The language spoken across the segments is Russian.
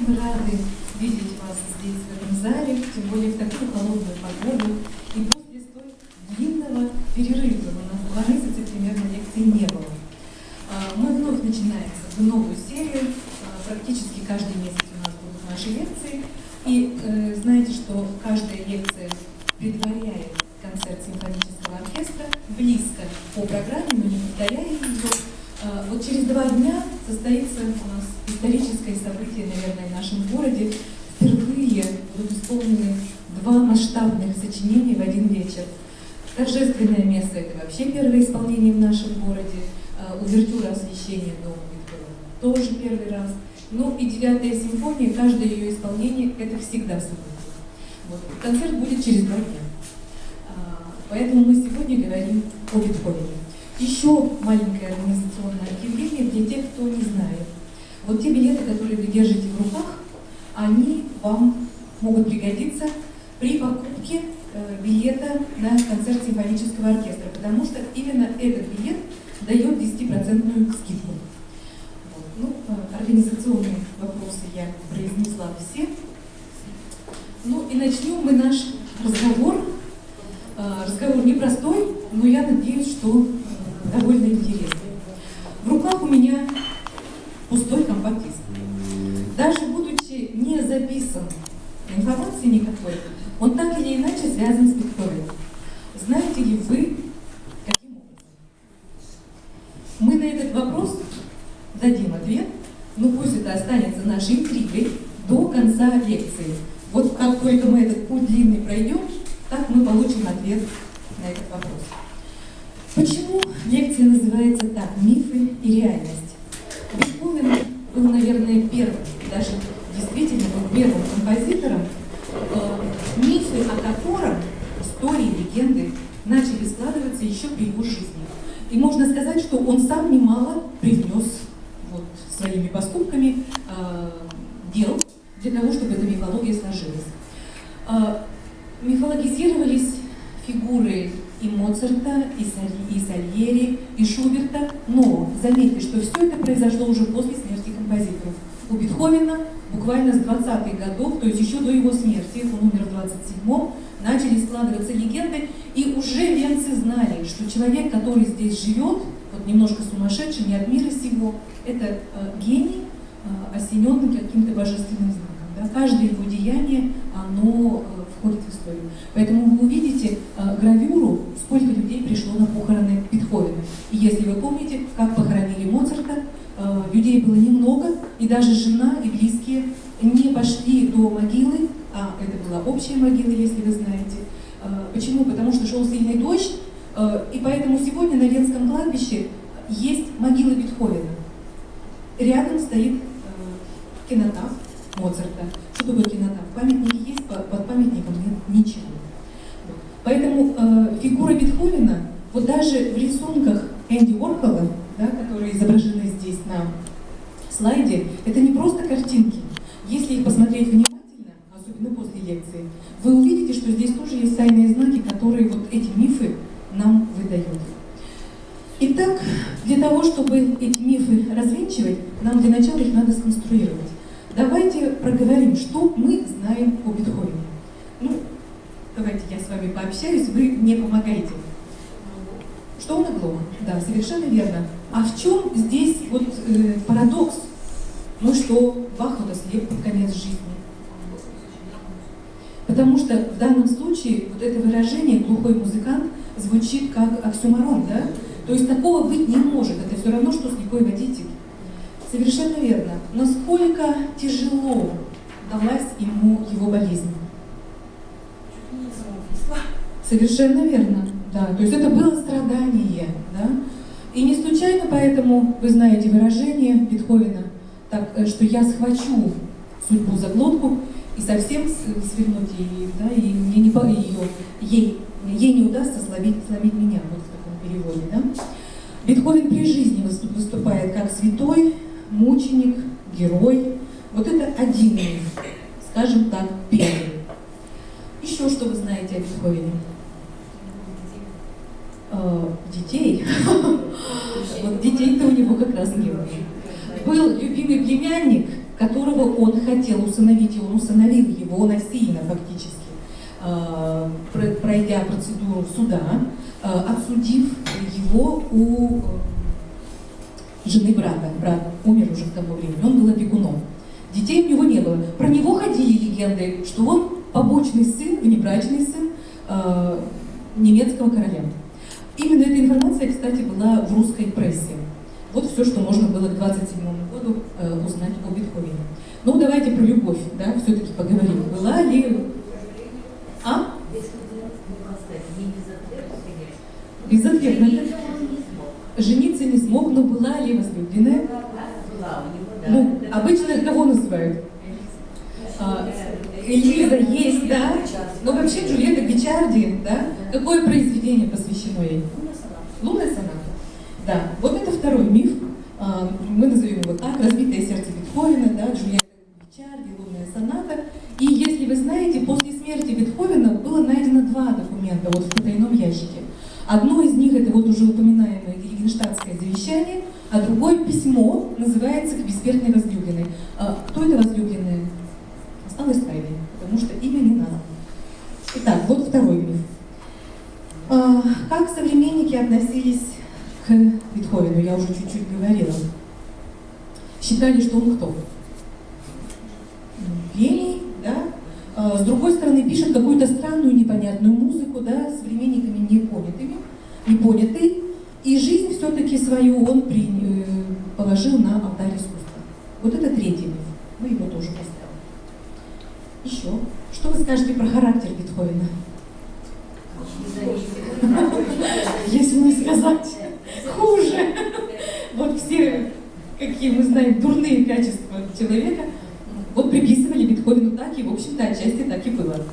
мы рады видеть вас здесь, в этом зале, тем более в такую холодную погоду. И после столь длинного перерыва, у нас 2 месяца примерно лекций не было. Мы вновь начинаем новую серию. Практически каждый месяц у нас будут наши лекции. И знаете, что каждая лекция предваряет концерт симфонического оркестра, близко по программе, но не повторяя ее. Вот через 2 дня состоится у нас историческое событие, наверное, в нашем городе. Впервые будут исполнены 2 масштабных сочинения в один вечер. Торжественное место — это вообще первое исполнение в нашем городе. Увертюра освещения дома Бетховена тоже первый раз. Ну и 9-я симфония, каждое ее исполнение — это всегда событие. Вот. Концерт будет через 2 дня. Поэтому мы сегодня говорим о Бетховене. Еще маленькое организационное объявление для тех, кто не знает. Вот те билеты, которые вы держите в руках, они вам могут пригодиться при покупке билета на концерт симфонического оркестра, потому что именно этот билет дает 10% скидку. Вот. Ну, организационные вопросы я произнесла все. Ну и начнем мы наш разговор. Разговор непростой, но я надеюсь, что довольно интересный. В руках у меня пустой компакт-диск. Даже будучи не записан информации никакой, он так или иначе связан с Бетховеном. Знаете ли вы, каким образом? Мы на этот вопрос дадим ответ, но пусть это останется нашей интригой до конца лекции. Вот как только мы этот путь длинный пройдем, так мы получим ответ на этот вопрос. Почему лекция называется так «Мифы и реальность»? Бетховен был, наверное, первым, даже действительно был первым композитором, мифы о котором, истории, легенды, начали складываться еще при его жизни. И можно сказать, что он сам немало привнес вот, своими поступками дел для того, чтобы эта мифология сложилась. Мифологизировались фигуры и Моцарта, и Сальери, и Шуберта, но заметьте, что все это произошло уже после смерти композиторов. У Бетховена буквально с 20-х годов, то есть еще до его смерти, он умер в 27-м, начали складываться легенды, и уже венцы знали, что человек, который здесь живет, вот немножко сумасшедший, не от мира сего, это гений, осененный каким-то божественным знаком. Да? Каждое его деяние, оно входит в историю. Поэтому вы увидите гравюру, сколько людей пришло на похороны Бетховена. И если вы помните, как похоронили Моцарта, людей было немного, и даже жена и близкие не пошли до могилы, а это была общая могила, если вы знаете. Почему? Потому что шел сильный дождь, и поэтому сегодня на Венском кладбище есть могила Бетховена. Рядом стоит кинотаф Моцарта. Что такое кинотаф? Памятники есть, под памятником нет ничего. Поэтому фигура Бетховена, вот даже в рисунках Энди Уорхола, да, которые изображены здесь на слайде, это не просто картинки. Если их посмотреть внимательно, особенно после лекции, вы увидите, что здесь тоже есть тайные знаки, которые вот эти мифы нам выдают. Итак, для того, чтобы эти мифы развенчивать, нам для начала их надо сконструировать. Давайте проговорим, что мы знаем о Бетховене. Ну, давайте я с вами пообщаюсь, вы мне помогаете. Что он оглох? Да, совершенно верно. А в чем здесь вот парадокс? Ну что, Бах вот ослеп под конец жизни. Потому что в данном случае вот это выражение «глухой музыкант» звучит как оксюморон, да? То есть такого быть не может, это все равно, что слепой водитель. Совершенно верно. Насколько тяжело далась ему его болезнь? Совершенно верно, да. То есть это было страдание, да. И не случайно поэтому вы знаете выражение Бетховена, так, что я схвачу судьбу за глотку и совсем свернуть ей, да, и мне не ей не удастся сломить меня, вот в таком переводе, да. Бетховен при жизни выступает как святой, мученик, герой. Вот это один миф, скажем так, первый. Еще что вы знаете о Бетховене? Детей? Вот детей-то у него как раз не было. Был любимый племянник, которого он хотел усыновить, и он усыновил его насильно фактически, пройдя процедуру суда, отсудив его у жены брата. Брат умер уже к тому времени, он был опекуном. Детей у него не было. Про него ходили легенды, что он побочный сын, внебрачный сын немецкого короля. Именно эта информация, кстати, была в русской прессе. Вот все, что можно было к 27 году узнать о Бетховене. Ну, давайте про любовь, да, все-таки поговорим. Была ли... А? Безответно. Жениться не смог, но была ли возлюбленная? Ну, обычно кого называют? Элиза есть, да? Но вообще Джульетта Гвичарди, да? Какое произведение посвящено ей? Лунная соната. Да, вот это второй миф. Мы назовем его так: «Разбитое сердце Бетховена», да, Джульетта Гвичарди, «Лунная соната». И если вы знаете, после смерти Бетховена было найдено два документа вот в потайном ящике. Одно из них — это вот уже упоминаемое Гильгенштадтское завещание, а другое письмо называется «К бессмертной возлюбленной». Кто это возлюбленная? Осталось тайной, потому что имя не названо. Итак, вот второй миф. Как современники относились к Бетховену, я уже чуть-чуть говорила. Считали, что он кто? Гений, да? С другой стороны, пишет какую-то странную, непонятную музыку, да, современниками непонятой, и жизнь все-таки свою он положил на алтарь искусства. Вот это третий миф. Мы его тоже поставим. Еще. Что вы скажете про характер Бетховена? Если не сказать хуже. Вот все, какие мы знаем, дурные качества человека, вот приписывали Бетховену так, и, в общем-то, отчасти так и было.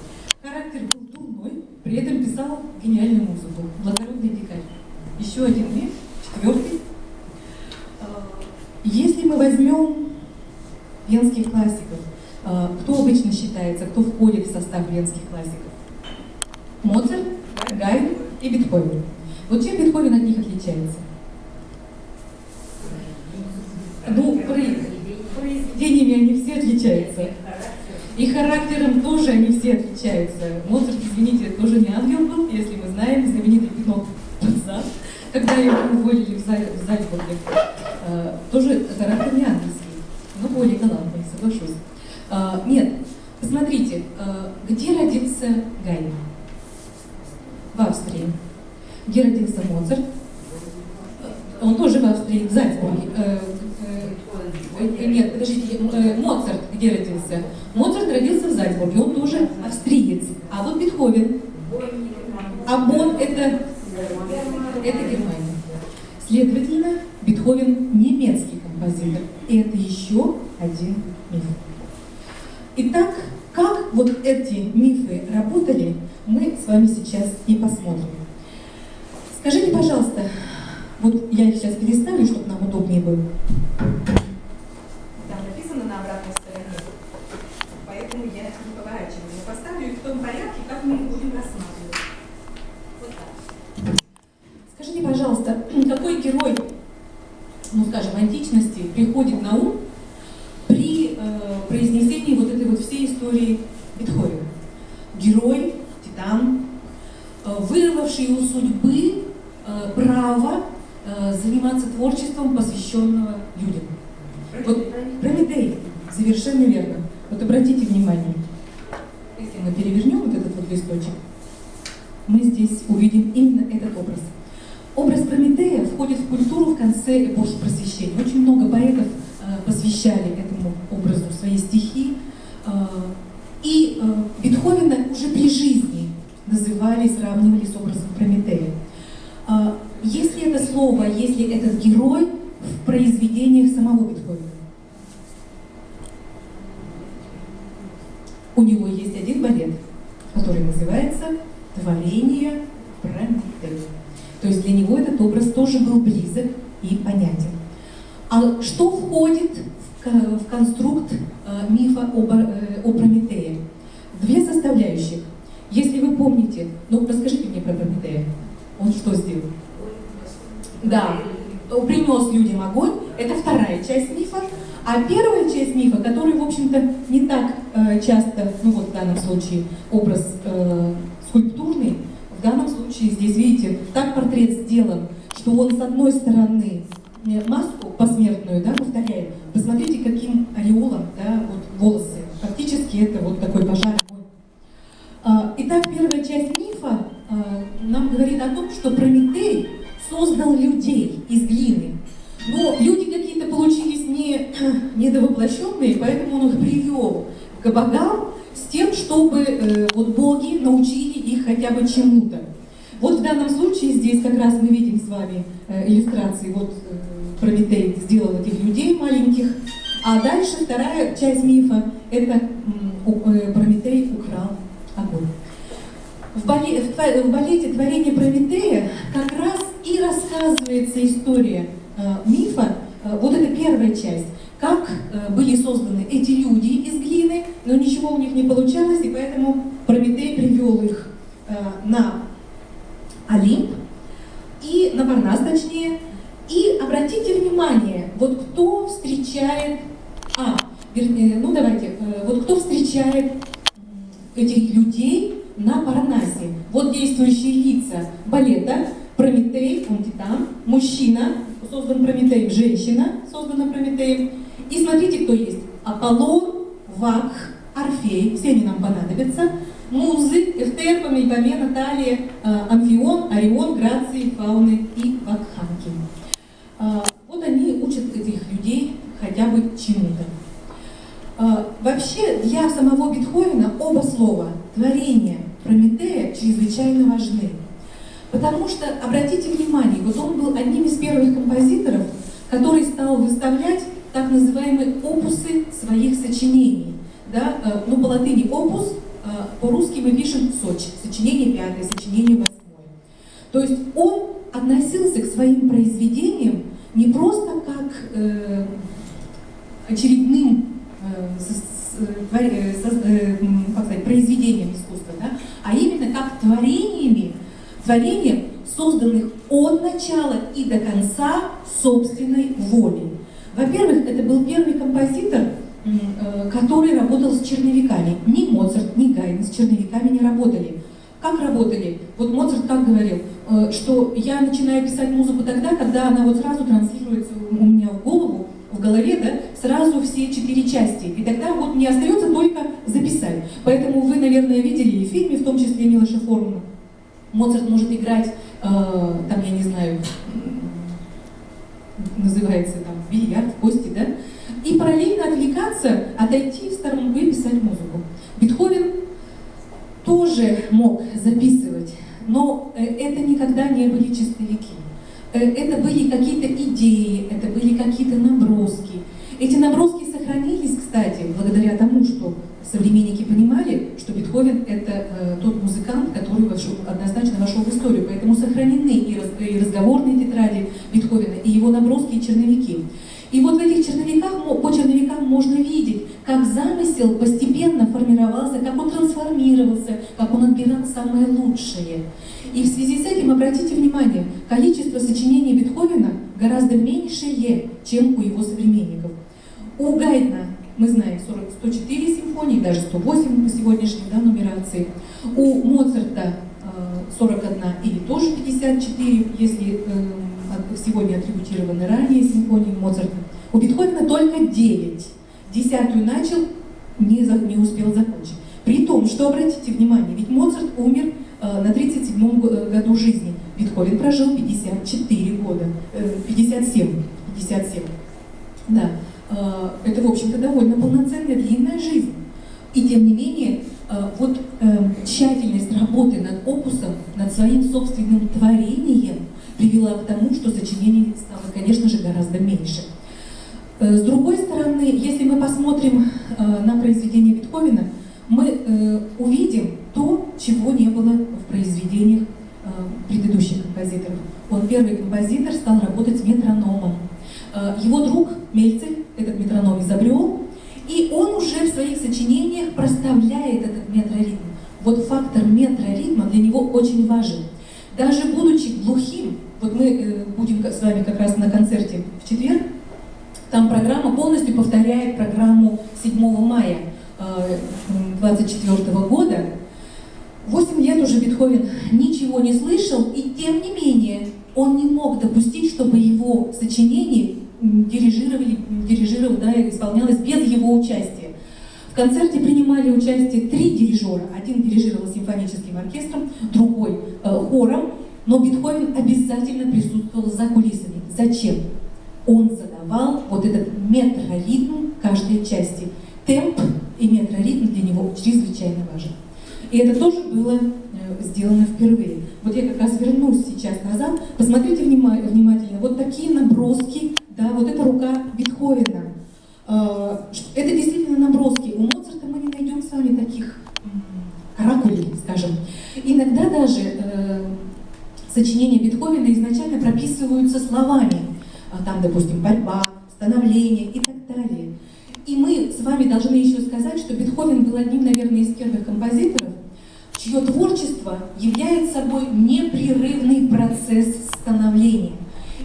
Характер был дурной, при этом писал гениальную музыку. Благородный дикарь. Еще один миф, четвертый. Если мы возьмем венских классиков, кто обычно считается, кто входит в состав венских классиков? Моцарт, Гайдн и Бетховен. Вот чем Бетховен от них отличается? Ну, произведениями они все отличаются. И характером тоже они все отличаются. Моцарт, извините, тоже не ангел был, если мы знаем знаменитый пинок отца, когда его уволили в Зальцбурге. Тоже характер не ангельский, но более галантный, соглашусь. Нет, посмотрите, где родился Гайдн? В Австрии. Где родился Моцарт? Он тоже в Австрии, в Зальцбурге. Нет, подождите, Моцарт где родился? Моцарт родился в Зальцбурге, он тоже австриец. А вот Бетховен. А Бонн это Германия. Следовательно, Бетховен немецкий композитор. И это еще один миф. Итак, как вот эти мифы работали, мы с вами сейчас и посмотрим. Скажите, пожалуйста, вот я их сейчас переставлю, чтобы нам удобнее было. Там написано на обратной стороне, поэтому я не поворачиваю. Я поставлю их в том порядке, как мы их будем рассматривать. Вот так. Скажите, пожалуйста, какой герой, ну скажем, античности приходит на ум при произнесении вот этой вот всей истории Бетховена? Герой, титан, вырвавший у судьбы право заниматься творчеством, посвященного людям. Вот Прометей, совершенно верно. Вот обратите внимание, если мы перевернем вот этот вот листочек, мы здесь увидим именно этот образ. Образ Прометея входит в культуру в конце эпохи Просвещения. Очень много поэтов посвящали этому образу свои стихи. И Бетховена уже при жизни называли, сравнивали с образом Прометея. Есть ли это слово, есть ли этот герой в произведениях самого Бетховена? У него есть один балет, который называется «Творение Прометея». То есть для него этот образ тоже был близок и понятен. А что входит в конструкт мифа о Прометее? Две составляющих. Если вы помните, ну расскажите мне про Прометея. Он что сделал? Да, принес людям огонь. Это вторая часть мифа. А первая часть мифа, которая общем-то, не так часто, ну вот в данном случае образ скульптурный, в данном случае здесь, видите, так портрет сделан, что он с одной стороны маску посмертную, да, повторяет. Посмотрите, каким ореолом, да, вот волосы. Фактически это вот такой пожар. Итак, первая часть мифа нам говорит о том, что Прометей создал людей из глины. Но люди какие-то получились недовоплощенные, поэтому он их привел к богам с тем, чтобы вот боги научили их хотя бы чему-то. Вот в данном случае здесь как раз мы видим с вами иллюстрации. Вот Прометей сделал этих людей маленьких. А дальше вторая часть мифа – это Прометей украл огонь. В балете «Творение Прометея» как раз и рассказывается история мифа. Вот это первая часть. Как были созданы эти люди из глины, но ничего у них не получалось, и поэтому Прометей привел их на Олимп, и на Парнас точнее. И обратите внимание, вот кто встречает, вот кто встречает этих людей на Парнасе. Вот действующие лица балета. Прометей, он титан, мужчина, создан Прометеем, женщина, создана Прометеем. И смотрите, кто есть. Аполлон, Вакх, Орфей, все они нам понадобятся. Музы, Эфтер, Помельпомена, Талия, Амфион, Орион, Грации, Фауны и Вакханки. Вот они учат этих людей хотя бы чему-то. Вообще для самого Бетховена оба слова «творение», «Прометея» чрезвычайно важны. Потому что, обратите внимание, вот он был одним из первых композиторов, который стал выставлять так называемые опусы своих сочинений. Да? Ну, по латыни опус, по-русски мы пишем соч, сочинение 5, сочинение 8. То есть он относился к своим произведениям не просто как очередным произведением искусства, да? А именно как творением, созданных от начала и до конца собственной волей. Во-первых, это был первый композитор, который работал с черновиками. Ни Моцарт, ни Гайдн с черновиками не работали. Как работали? Вот Моцарт как говорил, что я начинаю писать музыку тогда, когда она вот сразу транслируется у меня в голове, да, сразу все 4 части. И тогда вот мне остается только записать. Поэтому вы, наверное, видели и в фильме, в том числе Милоша Формана. Моцарт может играть, там, я не знаю, называется там бильярд, кости, да? И параллельно отвлекаться, отойти в сторонку и писать музыку. Бетховен тоже мог записывать, но это никогда не были чистовики. Это были какие-то идеи, это были какие-то наброски. Эти наброски сохранились, кстати, благодаря тому, что современники понимали, что Бетховен — это тот музыкант, который однозначно вошел в историю. Поэтому сохранены и разговорные тетради Бетховена, и его наброски, и черновики. И вот в этих черновиках, по черновикам можно видеть, как замысел постепенно формировался, как он трансформировался, как он отбирал самое лучшее. И в связи с этим, обратите внимание, количество сочинений Бетховена гораздо меньшее, чем у его современников. У Гайдна, мы знаем, 104 симфонии, даже 108 по сегодняшней нумерации. У Моцарта 41 или тоже 54, если сегодня атрибутированы ранее симфонии Моцарта. У Бетховена только 9. 10-ю начал, не успел закончить. При том, что, обратите внимание, ведь Моцарт умер на 37-м году жизни. Бетховен прожил 54 года. 57. Да. Это, в общем-то, довольно полноценная, длинная жизнь. И тем не менее, вот тщательность работы над опусом, над своим собственным творением привела к тому, что сочинений стало, конечно же, гораздо меньше. С другой стороны, если мы посмотрим на произведения Бетховена, мы увидим то, чего не было в произведениях предыдущих композиторов. Он первый композитор, стал работать с метрономом. Его друг Мельцель этот метроном изобрел, и он уже в своих сочинениях проставляет этот метроритм. Вот фактор метроритма для него очень важен. Даже будучи глухим, вот мы будем с вами как раз на концерте в четверг, там программа полностью повторяет программу 7 мая 24 года, 8 лет уже Бетховен ничего не слышал, и тем не менее он не мог допустить, чтобы его сочинение дирижировал, да, исполнялось без его участия. В концерте принимали участие 3 дирижера. Один дирижировал симфоническим оркестром, другой хором, но Бетховен обязательно присутствовал за кулисами. Зачем? Он задавал вот этот метроритм каждой части. Темп и метроритм для него чрезвычайно важен. И это тоже было сделано впервые. Вот я как раз вернусь сейчас назад. Посмотрите внимательно. Вот такие наброски, да, вот это рука Бетховена. Это действительно наброски. У Моцарта мы не найдем с вами таких каракулей, скажем. Иногда даже сочинения Бетховена изначально прописываются словами. Там, допустим, борьба, становление и так далее. И мы с вами должны еще сказать, что Бетховен был одним, наверное, из первых композиторов, чье творчество является собой непрерывный процесс становления.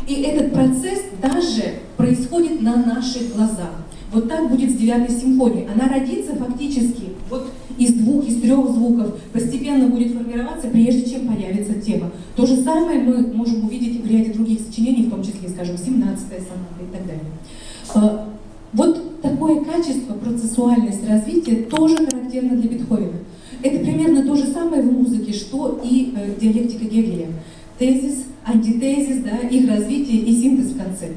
И этот процесс даже происходит на наших глазах. Вот так будет с 9-й симфонией. Она родится фактически вот из 2, из 3 звуков, постепенно будет формироваться, прежде чем появится тема. То же самое мы можем увидеть в ряде других сочинений, в том числе, скажем, 17-я соната и так далее. Вот такое качество, процессуальность развития тоже характерно для Бетховена. Это примерно то же самое в музыке, что и диалектика Гегеля. Тезис, антитезис, да, их развитие и синтез в конце.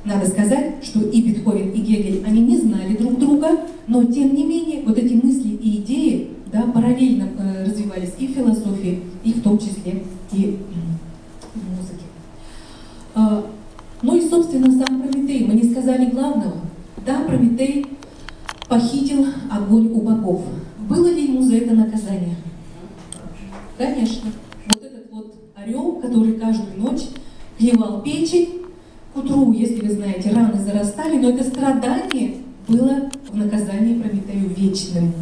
Надо сказать, что и Бетховен, и Гегель, они не знали друг друга, но тем не менее вот эти мысли и идеи, да, параллельно развивались и в философии, и в том числе и в музыке. Ну и, собственно, сам Прометей. Мы не сказали главного. Да, Прометей похитил огонь у богов. Было ли ему за это наказание? Конечно. Вот этот вот орел, который каждую ночь клевал печень, к утру, если вы знаете, раны зарастали, но это страдание было в наказании Прометею вечным.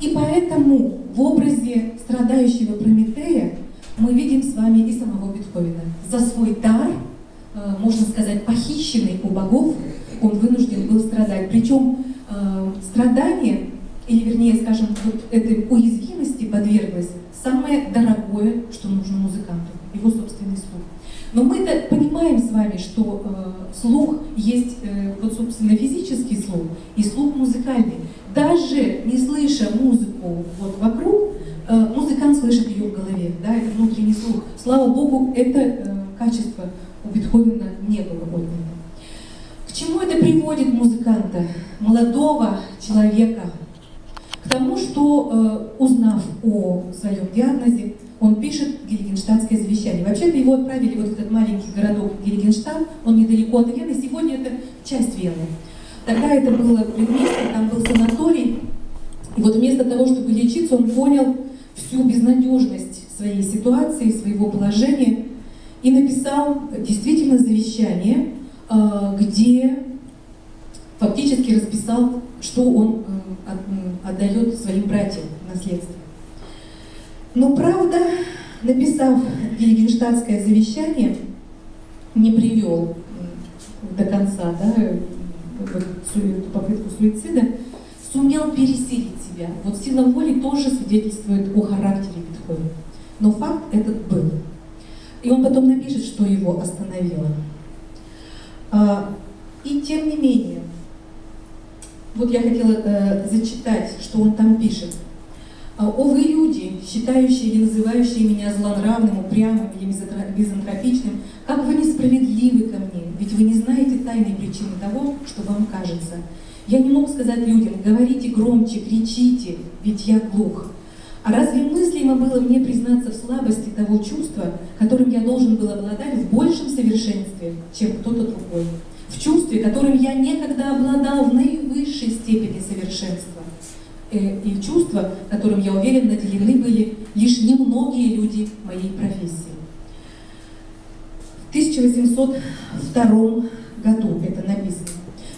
И поэтому в образе страдающего Прометея мы видим с вами и самого Бетховена. За свой дар, можно сказать, похищенный у богов, он вынужден был страдать. Причем страдание, или вернее, скажем, вот этой уязвимости подверглось самое дорогое, что нужно музыканту, его собственный слух. Но мы-то понимаем с вами, что слух есть, вот, собственно, физический слух и слух музыкальный. Даже не слыша музыку вот вокруг, музыкант слышит ее в голове, да, это внутренний слух. Слава Богу, это качество у Бетховена не было отнято. К чему это приводит музыканта, молодого человека? К тому, что, узнав о своем диагнозе, он пишет Гильгенштадтское завещание. Вообще-то его отправили вот в этот маленький городок Гильгенштадт, он недалеко от Вены, сегодня это часть Вены. Тогда это было предместье, там был санаторий, и вот вместо того, чтобы лечиться, он понял всю безнадежность своей ситуации, своего положения, и написал действительно завещание, где фактически расписал, что он отдает своим братьям в наследство. Но, правда, написав Гильгенштадтское завещание, не привел до конца, да, эту попытку суицида, сумел пересилить себя. Вот сила воли тоже свидетельствует о характере Бетховена. Но факт этот был. И он потом напишет, что его остановило. И тем не менее, вот я хотела зачитать, что он там пишет. «О вы, люди, считающие или называющие меня злонравным, упрямым или мизантропичным, как вы несправедливы ко мне, ведь вы не знаете тайной причины того, что вам кажется. Я не мог сказать людям, говорите громче, кричите, ведь я глух. А разве мыслимо было мне признаться в слабости того чувства, которым я должен был обладать в большем совершенстве, чем кто-то другой? В чувстве, которым я некогда обладал в наивысшей степени совершенства. И чувства, которым, я уверен, наделены были лишь немногие люди моей профессии». В 1802 году это написано.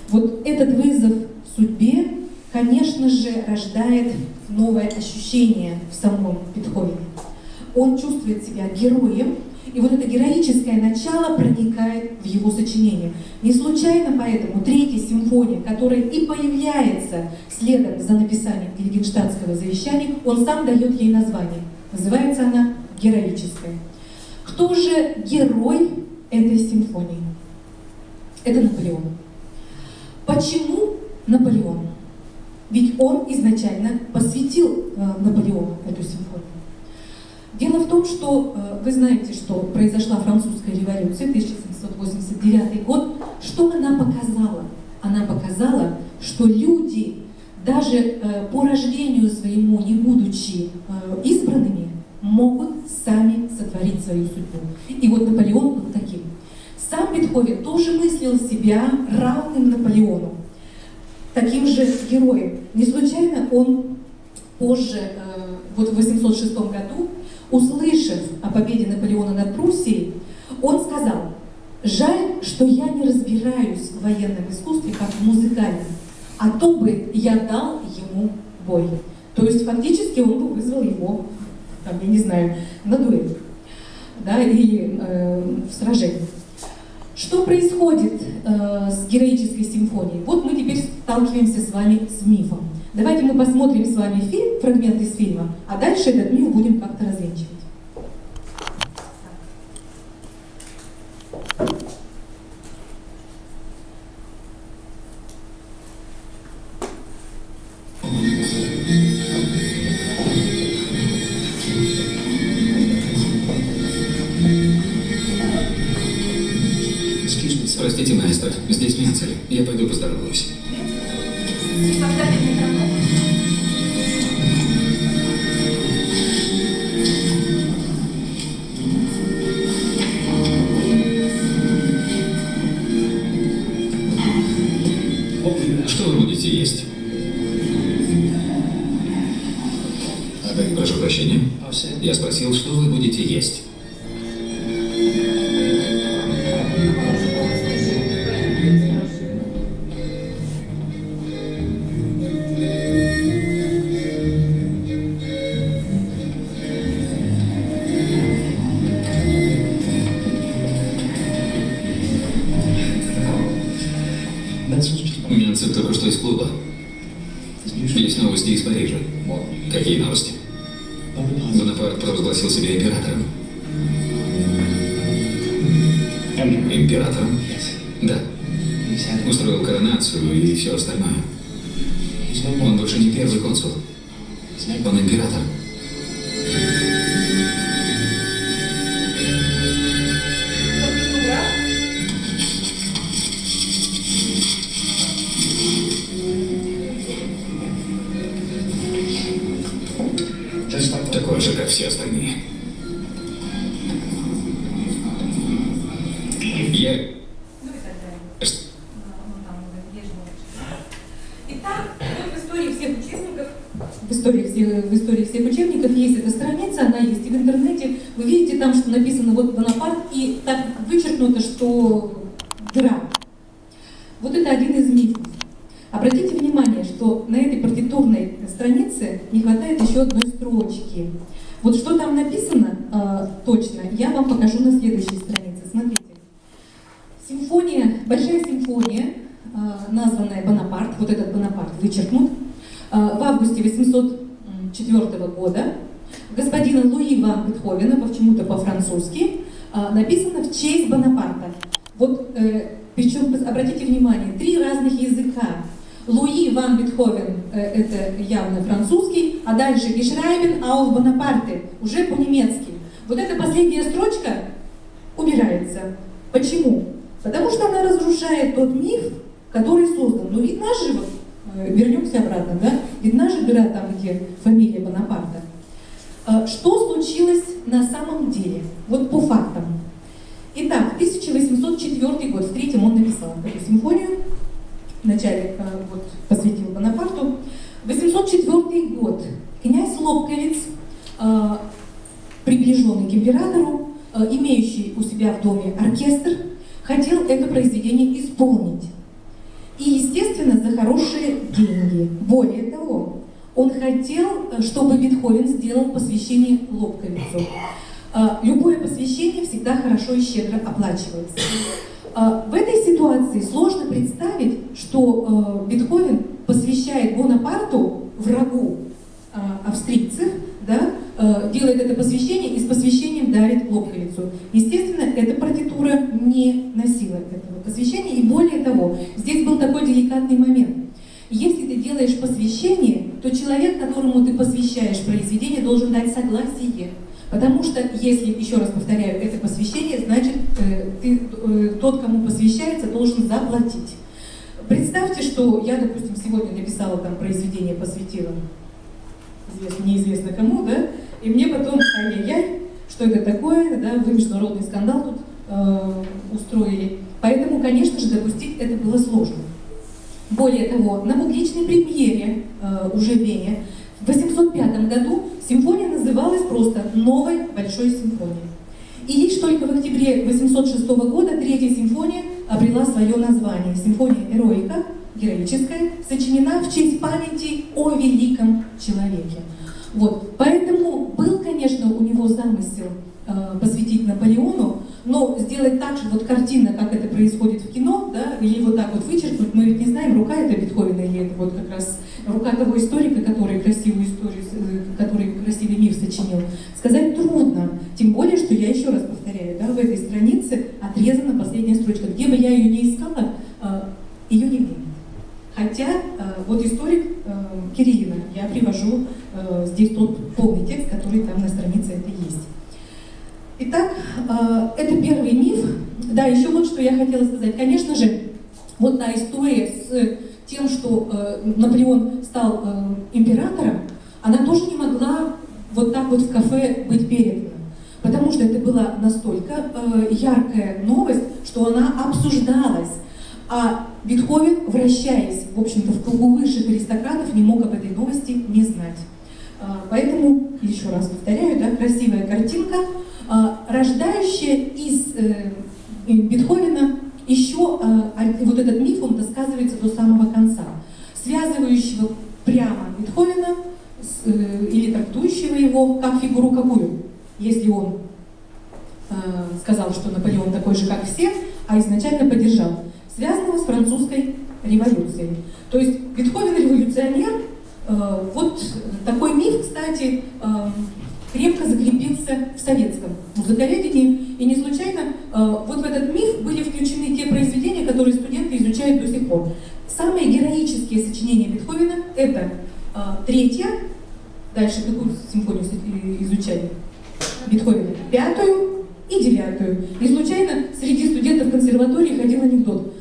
Вот этот вызов судьбе, конечно же, рождает новое ощущение в самом Бетховене. Он чувствует себя героем, И вот это героическое начало проникает в его сочинение. Не случайно поэтому третья симфония, которая и появляется следом за написанием Гильгенштадтского завещания, он сам дает ей название. Называется она «Героическая». Кто же герой этой симфонии? Это Наполеон. Почему Наполеон? Ведь он изначально посвятил Наполеону эту симфонию. Дело в том, что вы знаете, что произошла французская революция, 1789 год. Что она показала? Она показала, что люди, даже по рождению своему, не будучи избранными, могут сами сотворить свою судьбу. И вот Наполеон был таким. Сам Бетховен тоже мыслил себя равным Наполеону, таким же героем. Не случайно он позже, вот в 806 году, услышав о победе Наполеона над Пруссией, он сказал: «Жаль, что я не разбираюсь в военном искусстве, как в музыкальном, а то бы я дал ему бой». То есть фактически он бы вызвал его, там, я не знаю, на дуэль, да, или в сражении. Что происходит с героической симфонией? Вот мы теперь сталкиваемся с вами с мифом. Давайте мы посмотрим с вами фильм, фрагмент из фильма, а дальше этот миф будем как-то развенчивать. Простите, маэстро, здесь милиция. Я пойду поздороваюсь. Что вы будете есть? Прошу прощения. Я спросил, что вы будете есть. Менцев только что из клуба. Есть новости из Парижа. Какие новости? Бонапарт провозгласил себя императором. Императором? Да. Устроил коронацию и все остальное. Он больше не первый консул. Он император. Такой же, как все остальные. Итак, вот в истории всех учебников есть эта страница, она есть и в интернете. Вы видите там, что написано вот Бонапарт, и так вычеркнуто, что дыра. Вот это один из мифов. Обратите внимание, что на этой партитурной странице не хватает еще одной строчки. Вот что там написано точно, я вам покажу на следующей странице. Смотрите. Симфония, большая симфония, названная «Бонапарт», вот этот «Бонапарт» вычеркнут, в августе 804 года господина Луи ван Бетховена, почему-то по-французски, написано в честь Бонапарта. Вот, причем, обратите внимание, 3 разных языка. Луи ван Бетховен это явно французский, а дальше Geschrieben auf Bonaparte, уже по-немецки. Вот эта последняя строчка убирается. Почему? Потому что она разрушает тот миф, который создан. Ну, видна же, вот, вернемся обратно, да? Видна же дыра там, где фамилия Бонапарта. Что случилось на самом деле? Вот по фактам. Итак, 1804 год, в третьем он написал эту симфонию. Вначале вот, посвятил Бонапарту. 804 год. Князь Лобковиц, приближенный к императору, имеющий у себя в доме оркестр, хотел это произведение исполнить. И, естественно, за хорошие деньги. Более того, он хотел, чтобы Бетховен сделал посвящение Лобковицу. Любое посвящение всегда хорошо и щедро оплачивается. В этой ситуации сложно представить, что Бетховен посвящает Бонапарту, врагу австрийцев, да, делает это посвящение и с посвящением дарит Лобковицу. Естественно, эта партитура не носила этого посвящения, и более того, здесь был такой деликатный момент. Если ты делаешь посвящение, то человек, которому ты посвящаешь произведение, должен дать согласие. Потому что, если, еще раз повторяю, это посвящение, значит, тот, кому посвящается, должен заплатить. Представьте, что я, допустим, сегодня написала там произведение, посвятила неизвестно кому, да, и мне потом, ай-яй-яй, что это такое, да, вы международный скандал тут устроили. Поэтому, конечно же, допустить это было сложно. Более того, на публичной премьере уже в Вене в 805 году симфония называлась просто «Новой Большой симфонией». И лишь только в октябре 806 года третья симфония обрела свое название. Симфония «Эроика», героическая, сочинена в честь памяти о великом человеке. Вот. Поэтому был, конечно, у него замысел посвятить Наполеону, но сделать так же вот картинно, как это происходит в кино, да, или вот так вот вычеркнуть, мы ведь не знаем, рука это Бетховена или это вот как раз рука того историка, который красивую историю, который красивый мир сочинил, сказать трудно. Тем более, что я еще раз повторяю, да, в этой странице отрезана последняя строчка. Где бы я ее не искала, ее нигде нет. Хотя вот историк Кириллина, я привожу здесь тот полный текст, который там на странице это есть. Итак, это первый миф. Да, еще вот что я хотела сказать. Конечно же, вот та история с тем, что Наполеон стал императором, она тоже не могла вот так вот в кафе быть передана. Потому что это была настолько яркая новость, что она обсуждалась. А Бетховен, вращаясь, в общем-то, в кругу высших аристократов, не мог об этой новости не знать. Поэтому, еще раз повторяю, да, красивая картинка, рождающая из Бетховена еще вот этот миф, он досказывается до самого конца, связывающего прямо Бетховена или трактующего его как фигуру какую, если он сказал, что Наполеон такой же, как все, а изначально поддержал, связанного с французской революцией. То есть Бетховен революционер, вот такой миф, кстати, крепко закрепился в советском музыковедении, и не случайно вот в этот миф были включены те произведения, которые студенты изучают до сих пор. Самые героические сочинения Бетховена — это третья, дальше какую симфонию изучали Бетховена? Пятую и девятую. Не случайно среди студентов консерватории ходил анекдот.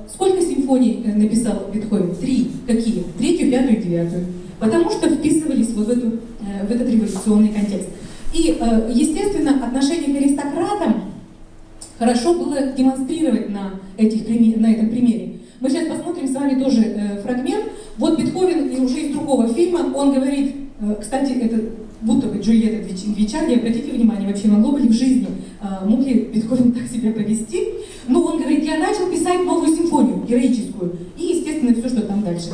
Сколько симфоний написал Бетховен? 3. Какие? Третью, пятую и девятую. Потому что вписывались вот в этот революционный контекст. И, естественно, отношение к аристократам хорошо было демонстрировать на этом примере. Мы сейчас посмотрим с вами тоже фрагмент. Вот Бетховен уже из другого фильма, он говорит, кстати, это будто бы Джульетта Гвиччарди, обратите внимание, вообще могло ли в жизни мог ли Бетховен так себя повести, но он говорит, я начал писать новую симфонию, героическую, и, естественно, все, что там дальше.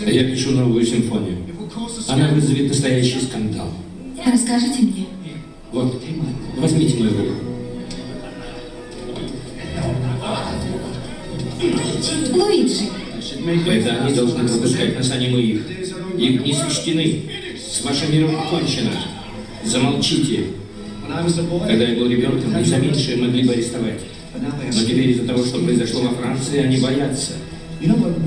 Я пишу новую симфонию. Она вызовет настоящий скандал. Расскажите мне. Вот, возьмите мою руку. Луиджи. Это они должны пропускать нас, а не мы их. Их не сочтены. С вашим миром покончено. Замолчите. Когда я был ребенком, и за меньшее могли бы арестовать. Но теперь из-за того, что произошло во Франции, они боятся.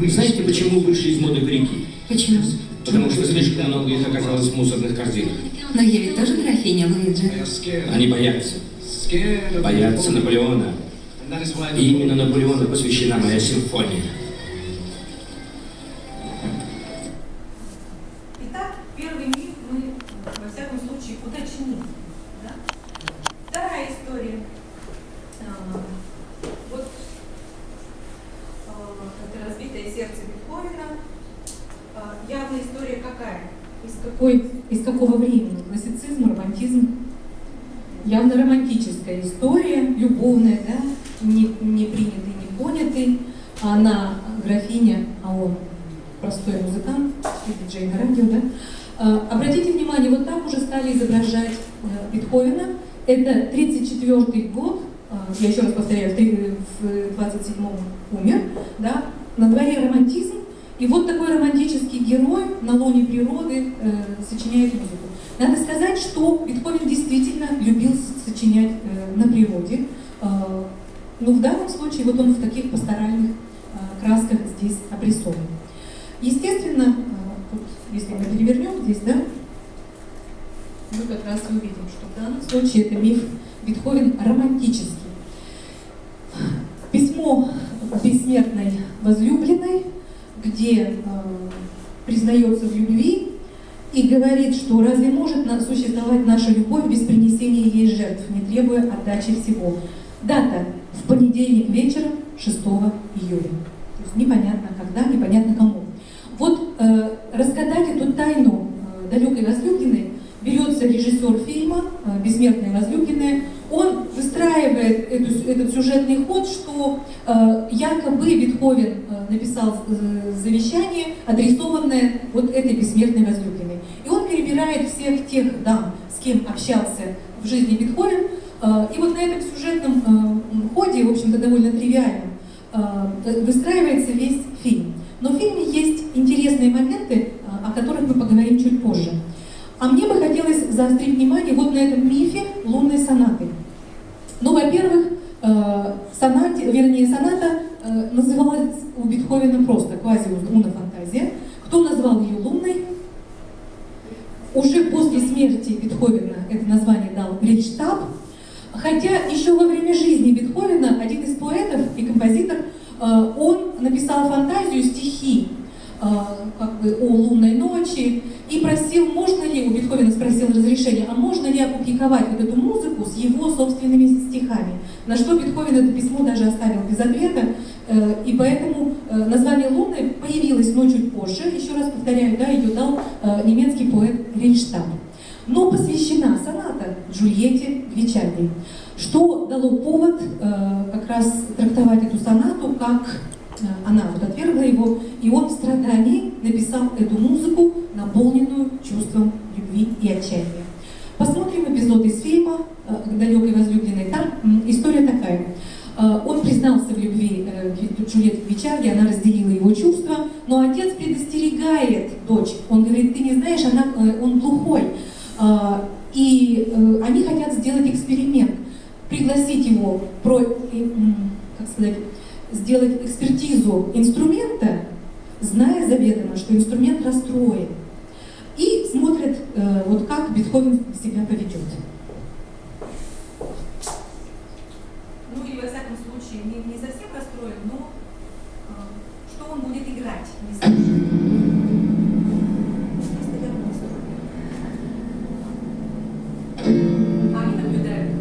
Знаете, почему вышли из моды парики? Почему? Потому что слишком много их оказалось в мусорных корзинах. Но я ведь тоже графиня, Луиджи. Они боятся. Боятся Наполеона. И именно Наполеону посвящена моя симфония. Итак, первый миф мы, во всяком случае, уточним. Да? явная история какая? Из какого времени? Классицизм, романтизм? Явно романтическая история, любовная, да? Не принятый, не понятый. Она графиня, а он простой музыкант, диджей на радио, да? Обратите внимание, вот так уже стали изображать Бетховена. Это 1934 год, я еще раз повторяю, в 27-м умер, да? На дворе романтизм, и вот такой романтический герой на лоне природы сочиняет музыку. Надо сказать, что Бетховен действительно любил сочинять на природе, но в данном случае вот он в таких пасторальных красках здесь обрисован. Естественно, вот, если мы перевернем здесь, да, мы как раз и увидим, что в данном случае это миф Бетховен романтический. Письмо бессмертной возлюбленной, где признается в любви и говорит, что разве может существовать наша любовь без принесения ей жертв, не требуя отдачи всего. Дата в понедельник вечером 6 июля. То есть непонятно когда, непонятно кому. Вот разгадать эту тайну далекой возлюбленной берется режиссер фильма «Бессмертная возлюбленная». Он выстраивает этот сюжетный ход, что якобы Бетховен написал завещание, адресованное вот этой бессмертной возлюбленной. И он перебирает всех тех дам, с кем общался в жизни Бетховен. И вот на этом сюжетном ходе, в общем-то довольно тривиальном, выстраивается весь фильм. Но в фильме есть интересные моменты, о которых мы поговорим чуть позже. А мне бы хотелось заострить внимание вот на этом мифе лунной сонаты. Ну, во-первых, соната называлась у Бетховена просто квази-лунная фантазия. Кто назвал ее лунной? Уже после смерти Бетховена это название дал Рейхштаг. Хотя еще во время жизни Бетховена один из поэтов и композитор, он написал фантазию, стихи как бы о лунной ночи и просил, можно ли, у Бетховена спросил разрешение, а можно ли опубликовать вот эту музыку с его собственными стихами. На что Бетховен это письмо даже оставил без ответа, и поэтому название «Лунной» появилось, но чуть позже, еще раз повторяю, да, ее дал немецкий поэт Рейхштаг. Но посвящена соната Джульетте Гвичарди, что дало повод как раз трактовать эту сонату, как она вот отвергла его, и он в страдании написал эту музыку, наполненную чувством любви и отчаяния. Посмотрим эпизод из фильма «К далекой возлюбленной». Там история такая. Он признался в любви Джульетте Гвичарди, она разделила его чувства, но отец предостерегает дочь. Он говорит, ты не знаешь, он глухой. И они хотят сделать эксперимент, пригласить его, как сказать, сделать экспертизу инструмента, зная заведомо, что инструмент расстроен. И смотрят, вот как Бетховен себя поведет. Ну или, во всяком случае, не совсем расстроен, но что он будет играть, не знаю. Они наблюдают.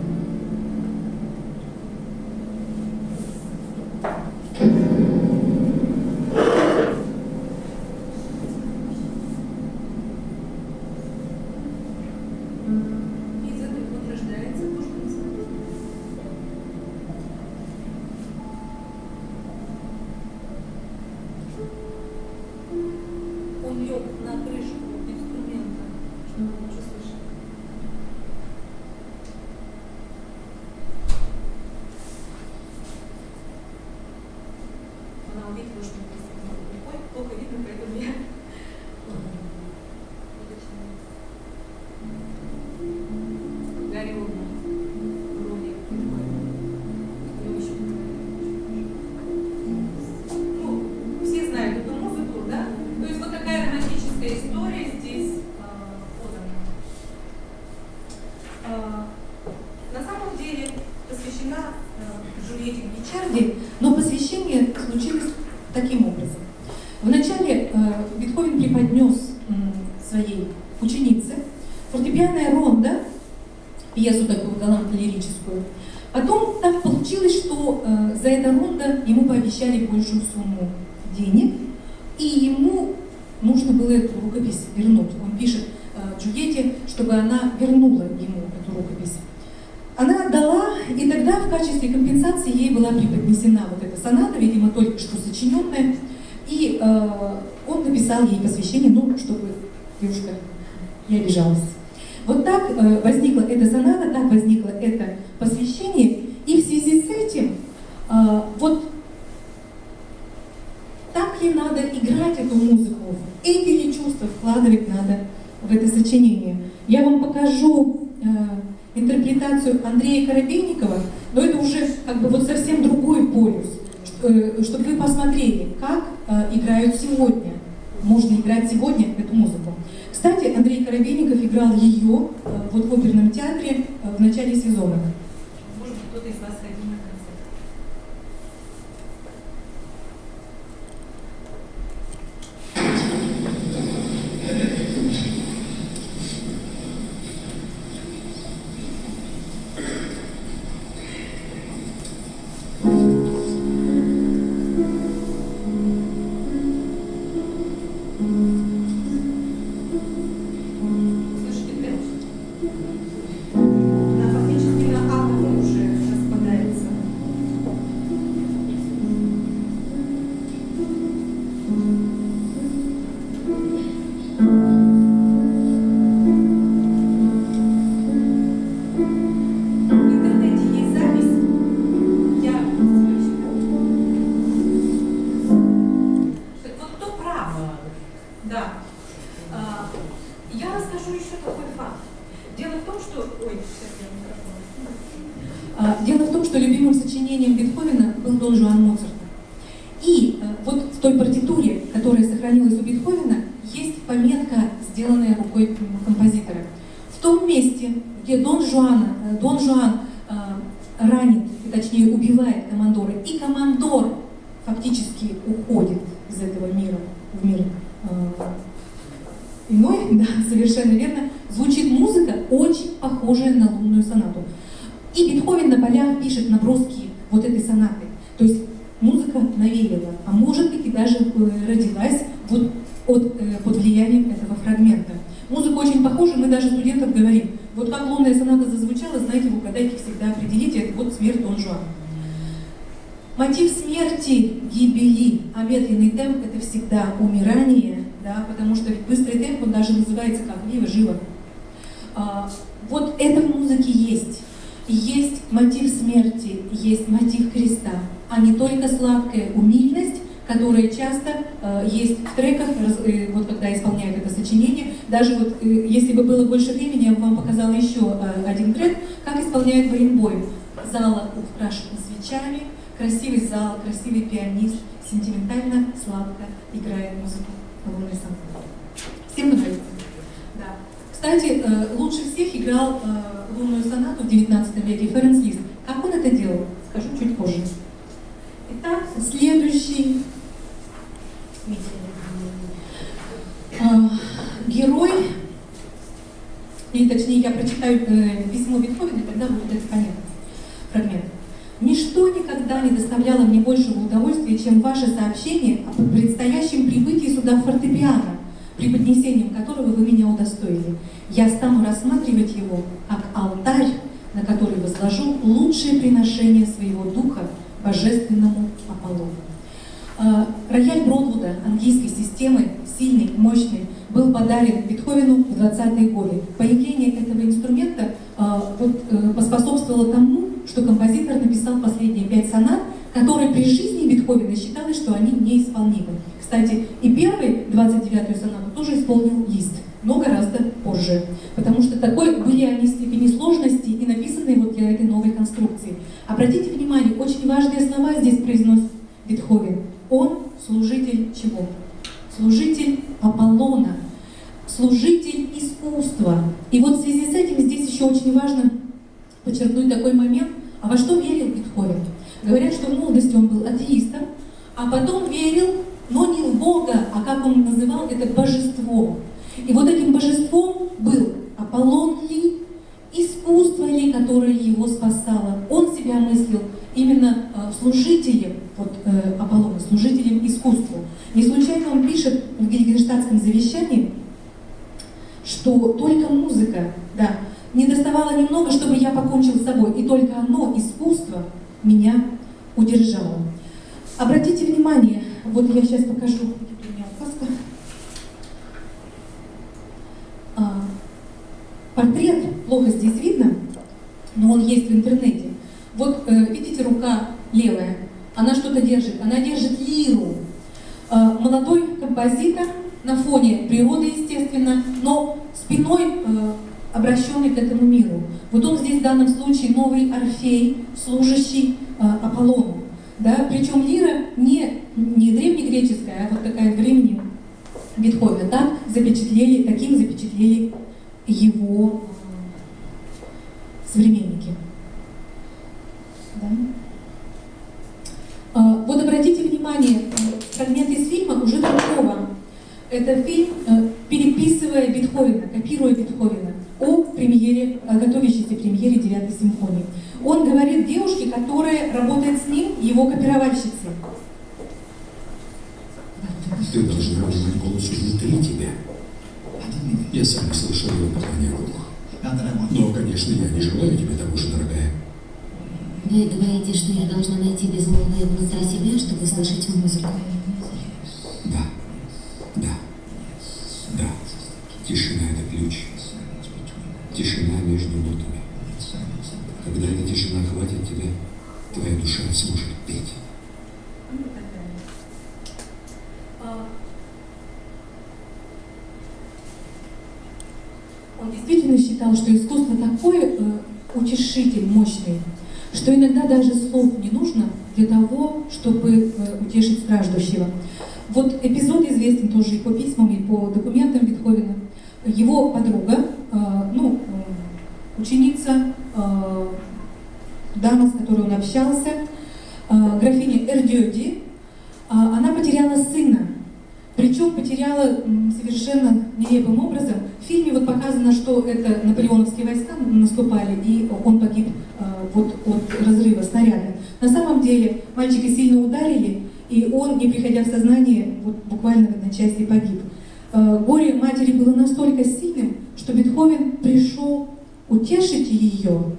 Но посвящение случилось таким образом. Вначале Бетховен преподнес своей ученице фортепианная ронда, пьесу такую галантно-лирическую. Потом так получилось, что за это ронда ему пообещали большую сумму денег, и ему нужно было было эту рукопись вернуть. Он пишет Джульетте, чтобы она вернула ему эту рукопись. Она отдала, и тогда в качестве компенсации ей была преподнесена вот эта соната, видимо, только что сочиненная, и он написал ей посвящение, ну, чтобы девушка не обижалась. Вот так возникла эта соната, так возникло это посвящение, и в связи с этим вот так ли надо играть эту музыку, эти ли чувства вкладывать надо в это сочинение. Я вам покажу интерпретацию Андрея Коробейникова, но это уже как бы вот совсем другой полюс, чтобы вы посмотрели, как играют сегодня. Можно играть сегодня эту музыку. Кстати, Андрей Коробейников играл ее вот в оперном театре в начале сезона. Может быть, кто-то из вас ходил на концерт. Дело в том, что любимым сочинением Бетховена был Дон Жуан Моцарта. И вот в той партитуре, которая сохранилась у Бетховена, есть пометка, сделанная рукой композитора. В том месте, где Дон Жуан ранит, точнее убивает командора, и командор фактически уходит из этого мира в мир иной, да, совершенно верно, звучит музыка, очень похожая на лунную сонату. И Бетховен на полях пишет наброски вот этой сонаты. То есть музыка навеяла, а может быть и даже родилась вот под влиянием этого фрагмента. Музыка очень похожа, мы даже студентам говорим, вот как лунная соната зазвучала, знаете, вы угадайте, всегда определите, это вот смерть Дон Жуана. Мотив смерти, гибели, а медленный темп — это всегда умирание, да, потому что быстрый темп, он даже называется как «Вива, живо». Вот это в музыке есть. Есть мотив смерти, есть мотив креста, а не только сладкая умильность, которая часто есть в треках, вот когда исполняют это сочинение. Даже вот, если бы было больше времени, я бы вам показала еще один трек, как исполняет Баренбойм. Зала украшена свечами, красивый зал, красивый пианист, сентиментально, сладко играет музыку лунной сонаты. Всем нравится? Да. Кстати, лучше всех играл лунную сонату в XIX веке Ференс Лист. Как он это делал, скажу чуть позже. Итак, следующий герой, или точнее я прочитаю письмо Бетховена, тогда будет это понятно. Фрагмент. «Ничто никогда не доставляло мне большего удовольствия, чем ваше сообщение о предстоящем прибытии сюда фортепиано, преподнесением которого вы меня удостоили. Я стану рассматривать его как алтарь, на который возложу лучшее приношение своего духа божественному Аполлону». Рояль Бродвуда английской системы, сильный, мощный, был подарен Бетховену в 20-е годы. Появление этого инструмента поспособствовало тому, что композитор написал последние 5 сонат, которые при жизни Бетховена считалось, что они неисполнимы. Кстати, и первый, 29-ю сонату, тоже исполнил Лист, но гораздо позже, потому что были они степени сложности и написаны вот для этой новой конструкции. Обратите внимание, очень важные слова здесь произносит Бетховен. Он служитель чего? Служитель Аполлона, служитель искусства. И вот в связи с этим здесь еще очень важно подчеркнуть такой момент, а во что верил Бетховен? Говорят, что в молодости он был атеистом, а потом верил, но не в Бога, а как он называл это, божеством. И вот этим божеством был Аполлон ли, искусство ли, которое его спасало. Он себя мыслил именно служителем Аполлона, служителем искусству. Не случайно он пишет в Гильгенштадтском завещании, что только музыка, да, не доставало немного, чтобы я покончил с собой, и только оно, искусство, меня удержало. Обратите внимание, вот я сейчас покажу, где у меня указка. Портрет, плохо здесь видно, но он есть в интернете. Вот видите, рука левая, она что-то держит, она держит лиру. Молодой композитор на фоне природы, естественно, но спиной обращенный к этому миру. Вот он здесь в данном случае новый Орфей, служащий Аполлону. Да? Причем лира не древнегреческая, а вот такая времени Бетховена. Таким запечатлели его современники. Да? Вот обратите внимание, фрагмент из фильма уже другого. Это фильм, переписывая Бетховена, копируя Бетховена, о готовящейся премьере 9-й симфонии. Он говорит девушке, которая работает с ним, его копировальщице. Ты должна понимать голос внутри тебя. Я сам не слышал его, пока не глух. Но, конечно, я не желаю тебе того же, дорогая. Вы говорите, что я должна найти безмолвие внутри себя, чтобы слышать музыку. Да. Тишина — это ключ. Тишина между нотами. Когда эта тишина охватит тебя, твоя душа сможет петь. Он действительно считал, что искусство такой утешитель мощный, что иногда даже слов не нужно для того, чтобы утешить страждущего. Вот эпизод известен тоже и по письмам, и по документам Бетховена. Его подруга, ученица, дама, с которой он общался, графиня Эрдёди, она потеряла сына. Причем потеряла совершенно нелепым образом. В фильме вот показано, что это наполеоновские войска наступали, и он погиб вот от разрыва снаряда. На самом деле мальчика сильно ударили, и он, не приходя в сознание, вот буквально в одночасье погиб. Горе матери было настолько сильным, что Бетховен пришел утешить ее,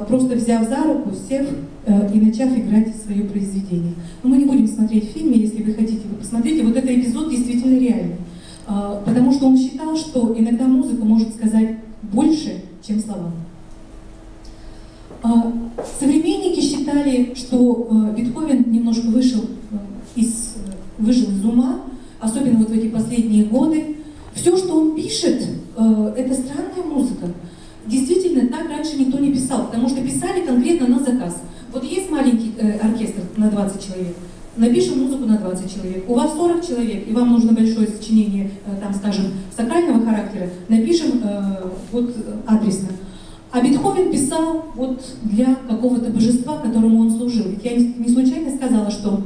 просто взяв за руку, сев и начав играть свое произведение. Но мы не будем смотреть в фильме, если вы хотите, вы посмотрите. Вот этот эпизод действительно реальный. Потому что он считал, что иногда музыка может сказать больше, чем слова. Современники считали, что Бетховен немножко выжил из ума, особенно вот в эти последние годы. Все, что он пишет, это странная музыка. Действительно, так раньше никто не писал, потому что писали конкретно на заказ. Вот есть маленький оркестр на 20 человек, напишем музыку на 20 человек. У вас 40 человек, и вам нужно большое сочинение, там, скажем, сакрального характера, напишем вот адресно. А Бетховен писал вот для какого-то божества, которому он служил. Ведь я не случайно сказала, что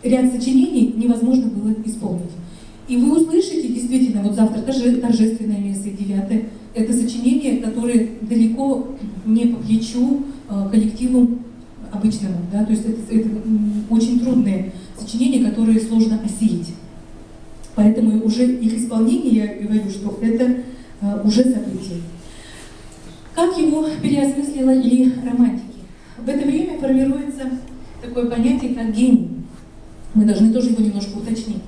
ряд сочинений невозможно было исполнить. И вы услышите, действительно, вот завтра торжественное место, 9-е, это сочинение, которое далеко не по плечу коллективу обычному, да, то есть это очень трудные сочинения, которые сложно осилить. Поэтому уже их исполнение, я говорю, что это уже событие. Как его переосмыслили романтики? В это время формируется такое понятие, как гений. Мы должны тоже его немножко уточнить.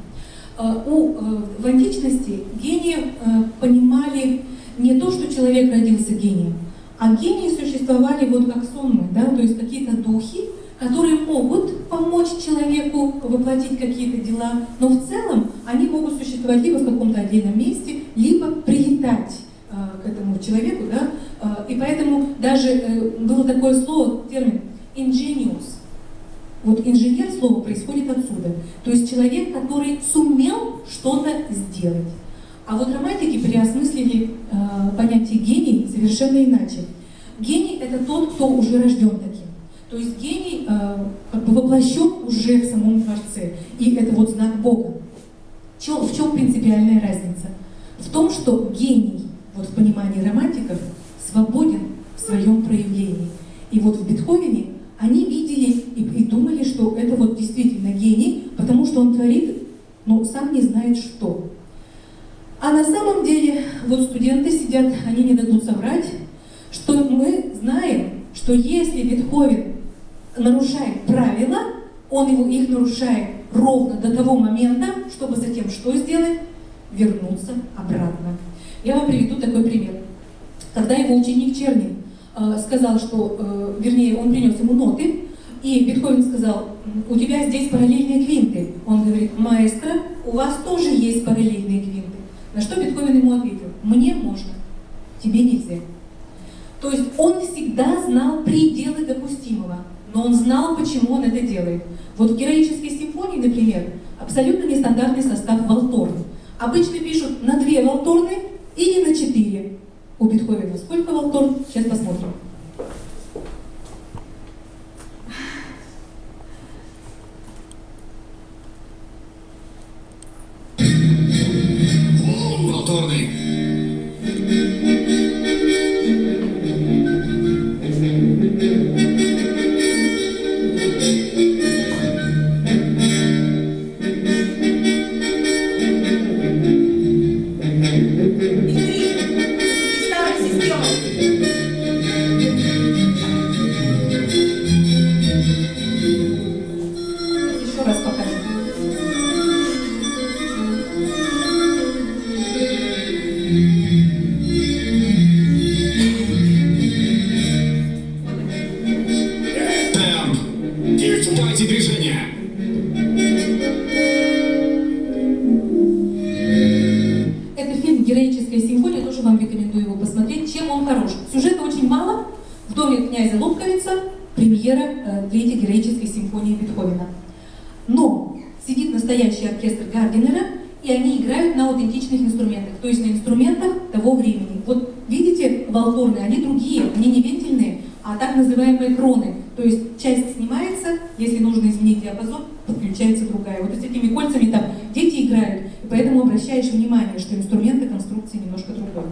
В античности гении понимали не то, что человек родился гением, а гении существовали вот как сонмы, да, то есть какие-то духи, которые могут помочь человеку воплотить какие-то дела, но в целом они могут существовать либо в каком-то отдельном месте, либо прилетать к этому человеку, да, и поэтому даже было такое слово, термин ingenious. Вот инженер слово происходит отсюда. То есть человек, который сумел что-то сделать. А вот романтики переосмыслили понятие гений совершенно иначе. Гений — это тот, кто уже рожден таким. То есть гений как бы воплощен уже в самом Творце. И это вот знак Бога. В чем принципиальная разница? В том, что гений, вот в понимании романтиков, свободен в своем проявлении. И вот в Бетховене они видели, и думали, что это вот действительно гений, потому что он творит, но сам не знает что. А на самом деле, вот студенты сидят, они не дадут соврать, что мы знаем, что если Бетховен нарушает правила, он их нарушает ровно до того момента, чтобы затем что сделать? Вернуться обратно. Я вам приведу такой пример. Когда его ученик Чернин сказал, что, вернее, он принес ему ноты, и Бетховен сказал: у тебя здесь параллельные квинты. Он говорит: маэстро, у вас тоже есть параллельные квинты. На что Бетховен ему ответил: мне можно, тебе нельзя. То есть он всегда знал пределы допустимого, но он знал, почему он это делает. Вот в героической симфонии, например, абсолютно нестандартный состав валторн. Обычно пишут на 2 валторны или на 4. У Бетховена сколько валторн? Сейчас посмотрим. Валторны. Еще раз покажу. Темп. Дайте движение. Это фильм «Героическая симфония», тоже вам рекомендую его посмотреть. Чем он хорош? Сюжета очень мало. В доме князя Лобковица премьера Третьей героической симфонии Бетховена. Но сидит настоящий оркестр Гардинера, и они играют на аутентичных инструментах, то есть на инструментах того времени. Вот видите, валторны, они другие, они не вентильные, а так называемые кроны. То есть часть снимается, если нужно изменить диапазон, подключается другая. Вот с этими кольцами там дети играют, и поэтому обращаешь внимание, что инструменты конструкции немножко другой.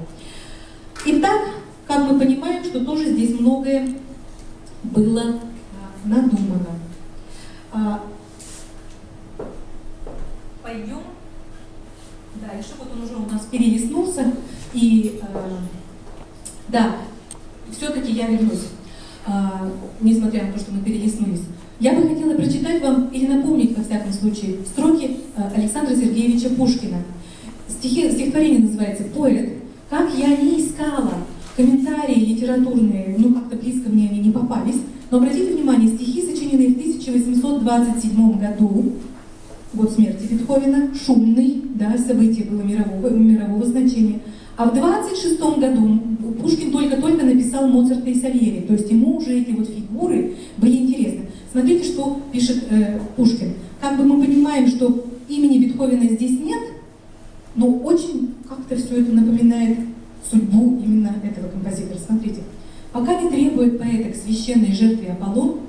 Итак, как мы понимаем, что тоже здесь многое было надумано. Пойдем дальше. Вот он уже у нас перелистнулся. И да, все-таки я вернусь, несмотря на то, что мы перелистнулись. Я бы хотела прочитать вам или напомнить, во всяком случае, строки Александра Сергеевича Пушкина. Стихотворение называется «Поэт». Как я не искала комментарии литературные, ну как-то близко мне они не попались, но обратите внимание, стихи, сочиненные в 1827 году, год смерти Бетховена, шумный, да, событие было мирового значения. А в 26 году Пушкин только-только написал Моцарта и Сальери, то есть ему уже эти вот фигуры были интересны. Смотрите, что пишет Пушкин. Как бы мы понимаем, что имени Бетховена здесь нет, но очень как-то все это напоминает судьбу именно этого композитора. Смотрите. Пока не требует поэта к священной жертве Аполлон,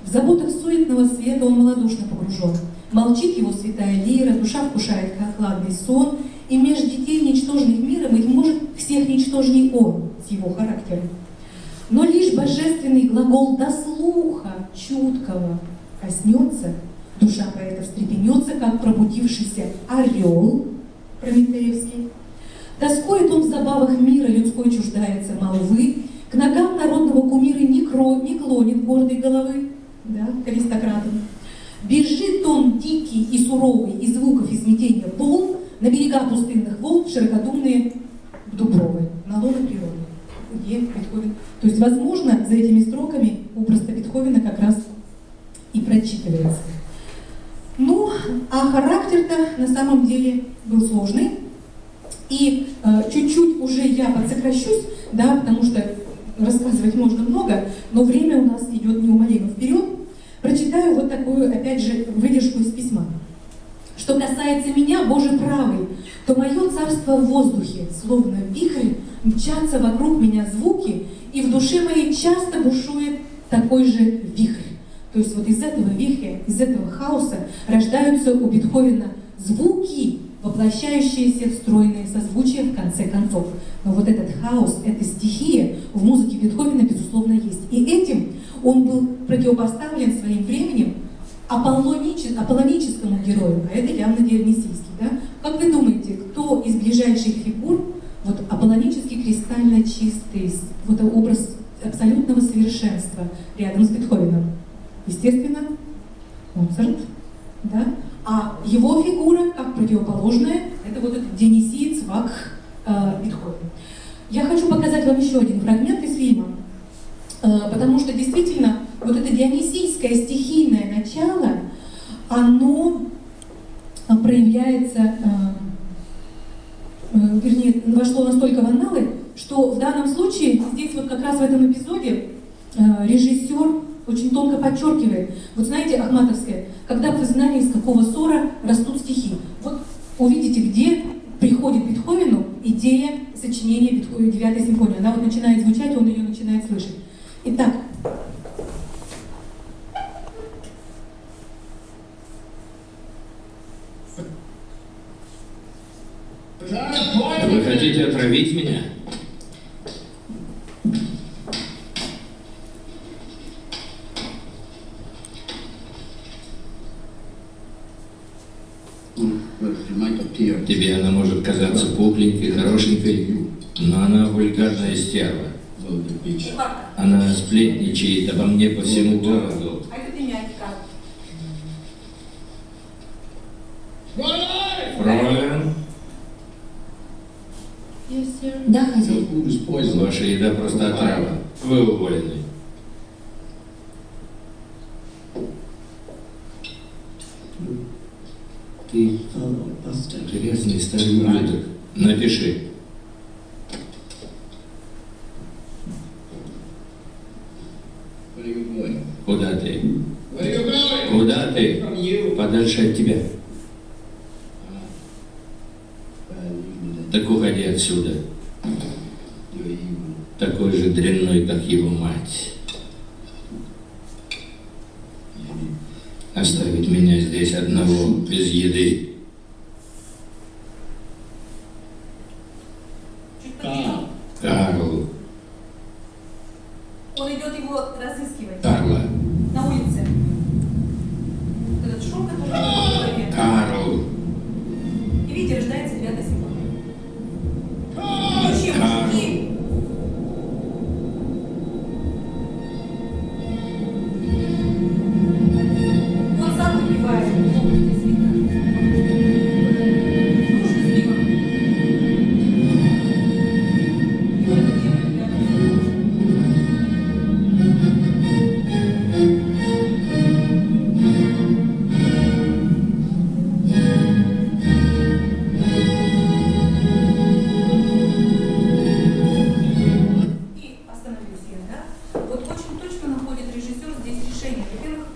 в заботах суетного света он малодушно погружен. Молчит его святая лира, душа вкушает хладный сон, и меж детей ничтожных мира, быть может, всех ничтожней он с его характером. Но лишь божественный глагол до слуха чуткого коснется, душа поэта встрепенется, как пробудившийся орел прометеевский. Тоскует он в забавах мира, людской чуждается молвы, к ногам народного кумира не клонит гордой головы, да, к аристократам. Бежит он дикий и суровый, и звуков и смятения полн, на берега пустынных волн, широкодумные дубровы, на лоно природы, где Бетховен. То есть, возможно, за этими строками образ Бетховена как раз и прочитывается. Ну, а характер-то на самом деле был сложный. И чуть-чуть уже я подсокращусь, да, потому что рассказывать можно много, но время у нас идет неумолимо вперед. Прочитаю вот такую, опять же, выдержку из письма. Что касается меня, Боже правый, то мое царство в воздухе, словно вихрь, мчатся вокруг меня звуки, и в душе моей часто бушует такой же вихрь. То есть вот из этого вихря, из этого хаоса рождаются у Бетховена звуки, воплощающиеся в стройные созвучия в конце концов. Но вот этот хаос, эта стихия в музыке Бетховена, безусловно, есть. И этим он был противопоставлен своим временем аполлоническому герою, а это явно дионисийский. Да? Как вы думаете, кто из ближайших фигур, вот аполлонический кристально чистый, вот образ абсолютного совершенства рядом с Бетховеном? Естественно, Моцарт, да? А его фигура, как противоположная, это вот этот дионисиец Вакх Бетховен. Я хочу показать вам еще один фрагмент из фильма, потому что действительно вот это дионисийское стихийное начало, оно проявляется, вернее, вошло настолько в анналы, что в данном случае, здесь вот как раз в этом эпизоде, режиссер очень тонко подчеркивает. Вот знаете, Ахматовская, когда вы знали, из какого ссора растут стихи. Вот увидите, где приходит Бетховену идея сочинения 9-й симфонии. Она вот начинает звучать, он ее начинает слышать. Итак. Вы хотите отравить меня? Тебе она может казаться пухленькой, хорошенькой, но она вульгарная стерва. Она сплетничает обо мне по всему городу. Фройлен, Да, хозяин. ваша еда просто отрава. Вы уволены. Ты грязный старый ублюдок. Напиши. Куда ты? Куда ты? Подальше от тебя. Так уходи отсюда. Такой же дрянной, как его мать. Оставить меня здесь одного, без еды. Карл. Он идет его разыскивать. Карла. На улице. Этот шум, который в голове. Карл. И видите, рождается 9-я симфония. Зачем? Карл. Он сам выпивает. Здесь видно. Нужно с пивом. И вот это делает 9-я симфония. И остановлюсь я, да? Вот очень точно находит режиссер здесь решение. Во-первых,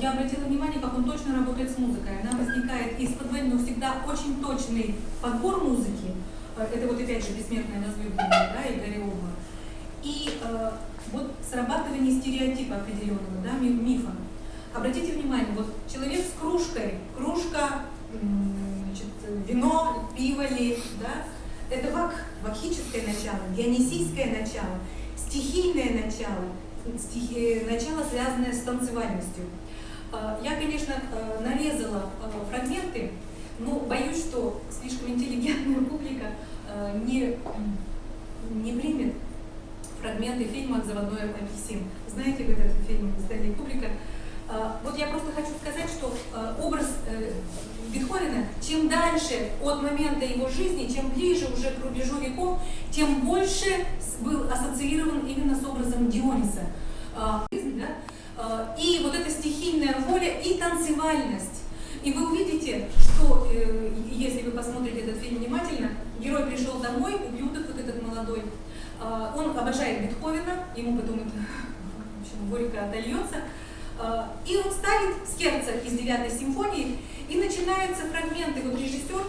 я обратила внимание, как он точно работает с музыкой. Она возникает из-под но всегда очень точный подбор музыки. Это вот опять же бессмертное возлюбленное, да, и Гореоба. И вот срабатывание стереотипа определенного, да, мифа. Обратите внимание, вот человек с кружкой, кружка, значит, вино, пиво ли, да, это вакхическое начало, дионисийское начало, стихийное начало, начало, связанное с танцевальностью. Я, конечно, нарезала фрагменты, но боюсь, что слишком интеллигентная публика не примет фрагменты фильма «Заводной апельсин». Знаете вы этот фильм Стэнли Кубрика? Вот я просто хочу сказать, что образ Бетховена, чем дальше от момента его жизни, чем ближе уже к рубежу веков, тем больше был ассоциирован именно с образом Диониса. И вот эта стихийная воля и танцевальность. И вы увидите, что, если вы посмотрите этот фильм внимательно, герой пришел домой, ублюдок вот этот молодой, он обожает Бетховена, ему потом это, в общем, горько отольется, и он ставит скерцо из 9-й симфонии, и начинаются фрагменты, вот режиссер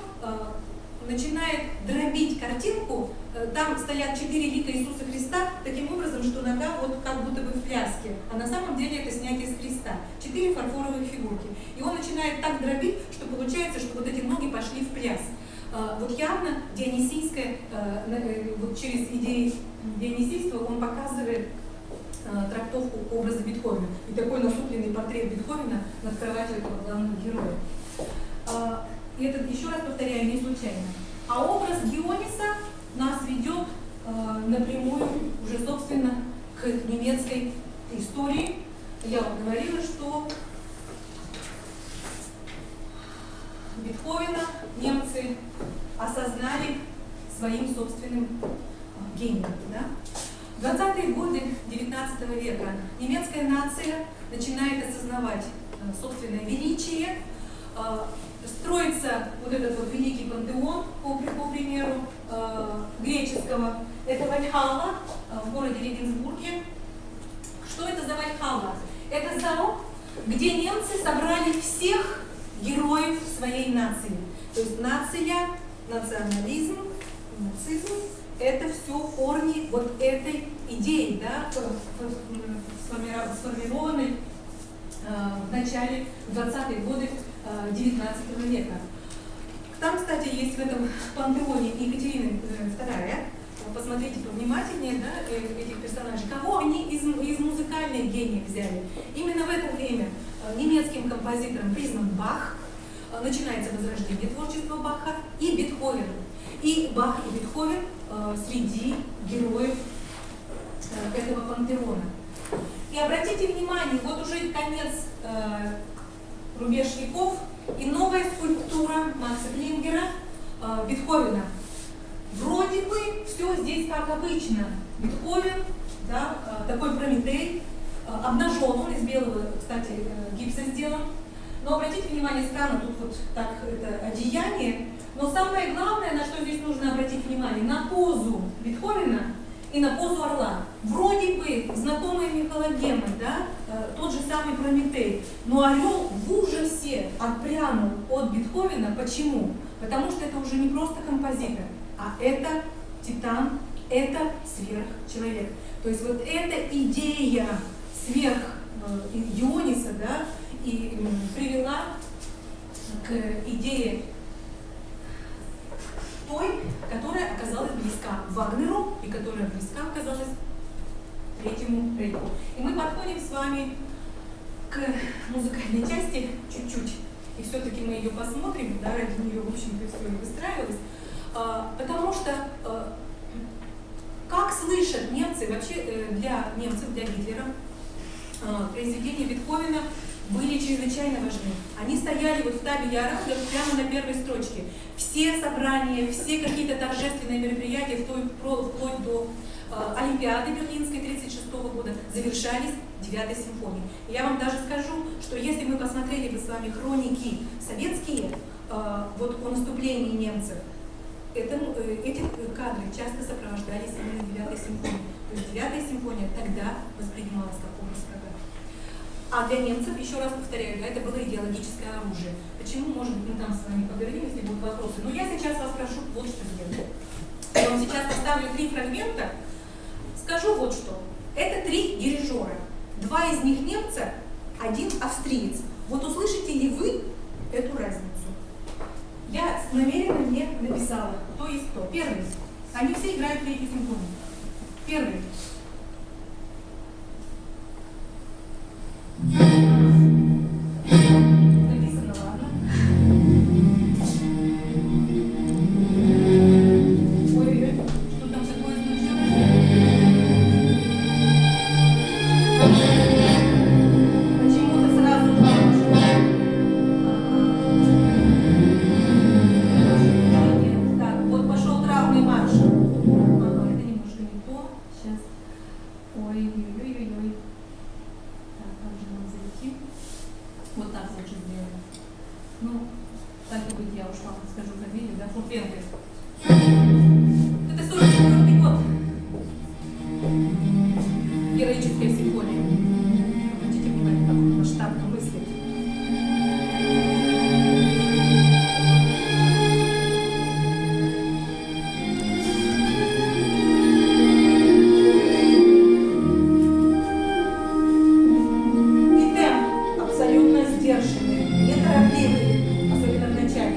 начинает дробить картинку, там стоят 4 лика Иисуса Христа, таким образом, что нога вот как будто бы в пляске, а на самом деле это снятие с Христа, 4 фарфоровых фигурки. И он начинает так дробить, что получается, что вот эти ноги пошли в пляс. Вот явно дионисийское, вот через идеи дионисийства он показывает трактовку образа Бетховена. И такой насупленный портрет Бетховена над кроватью этого главного героя. И это, еще раз повторяю, не случайно. А образ Диониса нас ведет напрямую уже, собственно, к немецкой истории. Я вам говорила, что Бетховена немцы осознали своим собственным гением. Да? В 20-е годы XIX века немецкая нация начинает осознавать собственное величие, строится вот этот вот великий пантеон, по примеру греческого. Это Вальхалла в городе Регенсбурге. Что это за Вальхалла? Это зал, где немцы собрали всех героев своей нации. То есть нация, национализм, нацизм – это все корни вот этой идеи, да, сформированной в начале 20-х годов XIX века. Там, кстати, есть в этом пантеоне Екатерина II. Посмотрите повнимательнее, да, этих персонажей. Кого они из музыкальных гениев взяли? Именно в это время немецким композитором признан Бах, начинается возрождение творчества Баха, и Бетховен. И Бах и Бетховен среди героев этого пантеона. И обратите внимание, вот уже конец рубеж веков, и новая скульптура Макса Клингера Бетховена. Вроде бы все здесь как обычно. Бетховен, да, такой Прометей, обнажен, он из белого, кстати, гипса сделан. Но обратите внимание, странно тут вот так это одеяние. Но самое главное, на что здесь нужно обратить внимание, на позу Бетховена и на позу орла. Вроде бы знакомые мифологемы, да, тот же самый Прометей. Но орел в ужасе отпрянул от Бетховена. Почему? Потому что это уже не просто композитор, а это титан, это сверхчеловек. То есть вот эта идея сверх Диониса, да, и привела к идее той, которая оказалась близка Вагнеру и которая близка оказалась Третьему Рейху. И мы подходим с вами к музыкальной части чуть-чуть. И все-таки мы ее посмотрим, да, ради нее, в общем-то, все и выстраивалось. Потому что, как слышат немцы, вообще для немцев, для Гитлера, произведения Бетховена были чрезвычайно важны. Они стояли вот в табе Ярангов прямо на первой строчке. Все собрания, все какие-то торжественные мероприятия, вплоть до Олимпиады Берлинской 1936 года, завершались 9-й симфонией. Я вам даже скажу, что если мы посмотрели бы с вами хроники советские, вот о наступлении немцев, эти кадры часто сопровождались именно 9-й симфонией. То есть 9-я симфония тогда воспринималась как образ врага. А для немцев, еще раз повторяю, да, это было идеологическое оружие. Почему, может быть, мы там с вами поговорим, если будут вопросы. Но я сейчас вас прошу вот что сделать. Я вам сейчас поставлю 3 фрагмента. Скажу вот что. Это 3 дирижера. 2 из них немца, 1 австриец. Вот услышите ли вы эту разницу? Я намеренно не написала, кто есть кто. Первый. Они все играют 3-ю симфонию. Первый. Написано, ладно. Ой, что там такое случилось? Почему-то сразу так, вот пошел травный марш. Ага, это немножко не то. Сейчас. Ой-ой-ой-ой-ой. Так, как же нам зайти? Вот так лучше сделаем. Ну, так и быть, я уж вам скажу фамилию, да, Фуртвенгер. Это 44-й год. Героическая симфония. Обратите внимание, как он масштабно мыслит. Абсолютно сдержанный, неторопливый, особенно в начале.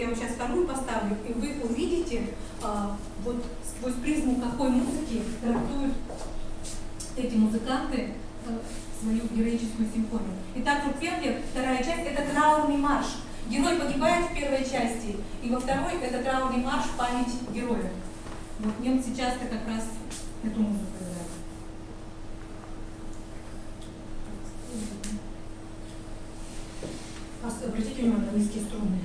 я вам сейчас вторую поставлю, и вы увидите вот сквозь призму какой музыки трактуют эти музыканты свою героическую симфонию. Итак, Фуртвенглер, вторая часть, это траурный марш. Герой погибает в первой части, и во второй это траурный марш в память героя. Вот немцы часто как раз эту музыку играют. Обратите внимание на низкие струны.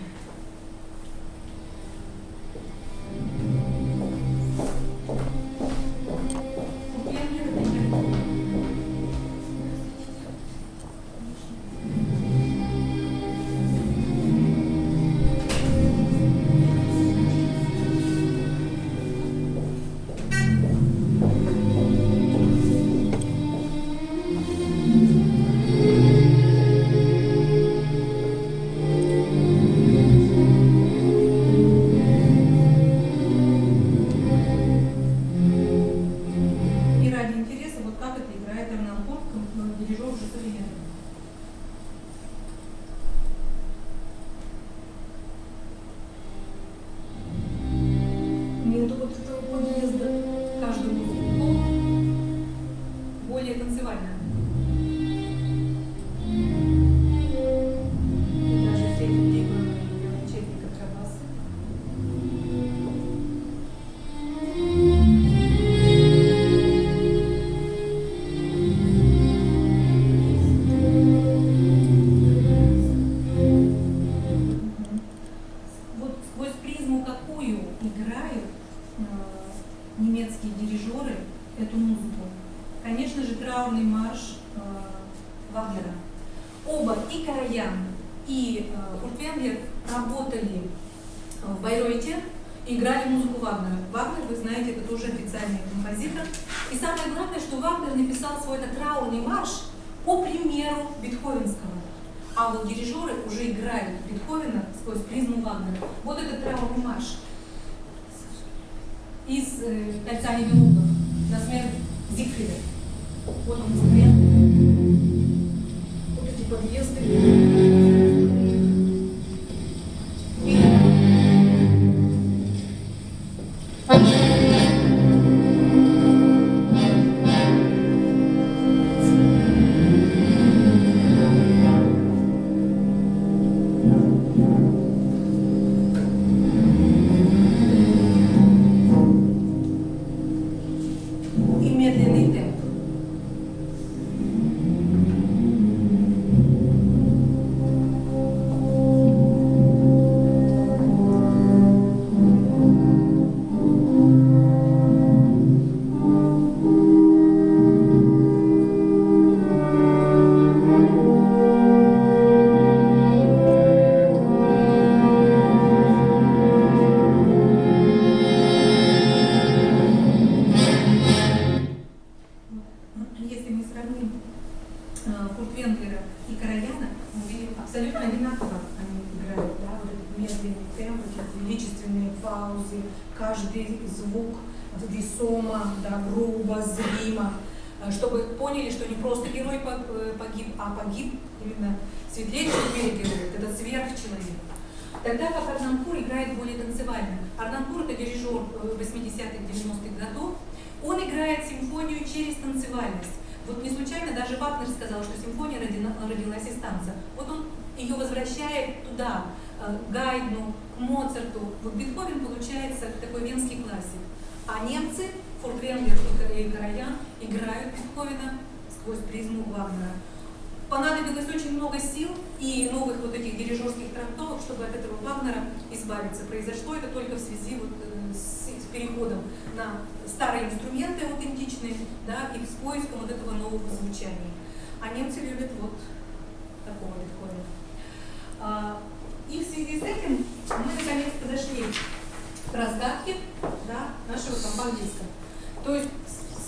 Немецкие дирижеры эту музыку. Конечно же, траурный марш Вагнера. Оба, и Караян, и Фуртвенглер работали в Байройте и играли музыку Вагнера. Вагнер, вы знаете, это тоже официальный композитор. И самое главное, что Вагнер написал свой этот траурный марш по примеру Бетховенского. А вот дирижеры уже играют Бетховена сквозь призму Вагнера. Вот этот траурный марш из «Кольца Нибелунгов» на смерть Зигфрида. Вот он смотрел. Вот эти подъезды. Фуртвенглера и Караяна, абсолютно одинаково они играют, да, вот этот медленный темп, эти величественные паузы, каждый звук весомо, да, грубо, зримо, чтобы поняли, что не просто герой погиб, а погиб именно светлейший герой, это сверхчеловек. Тогда как Арнампур играет более танцевально. Арнампур — это дирижер 80-х, 90-х годов, он играет симфонию через танцевальность. Вот не случайно даже Вагнер сказал, что симфония родилась из танца. Вот он ее возвращает туда, к Гайдну, к Моцарту. Вот Бетховен получается такой венский классик. А немцы, Фуртвенглер и Караян, играют Бетховена сквозь призму Вагнера. Понадобилось очень много сил и новых вот этих дирижерских трактовок, чтобы от этого Вагнера избавиться. Произошло это только в связи вот с переходом на старые инструменты аутентичные, да, и с поиском вот этого нового звучания. А немцы любят вот такого Бетховена. И в связи с этим мы наконец подошли к разгадке, да, нашего компакт-диска. То есть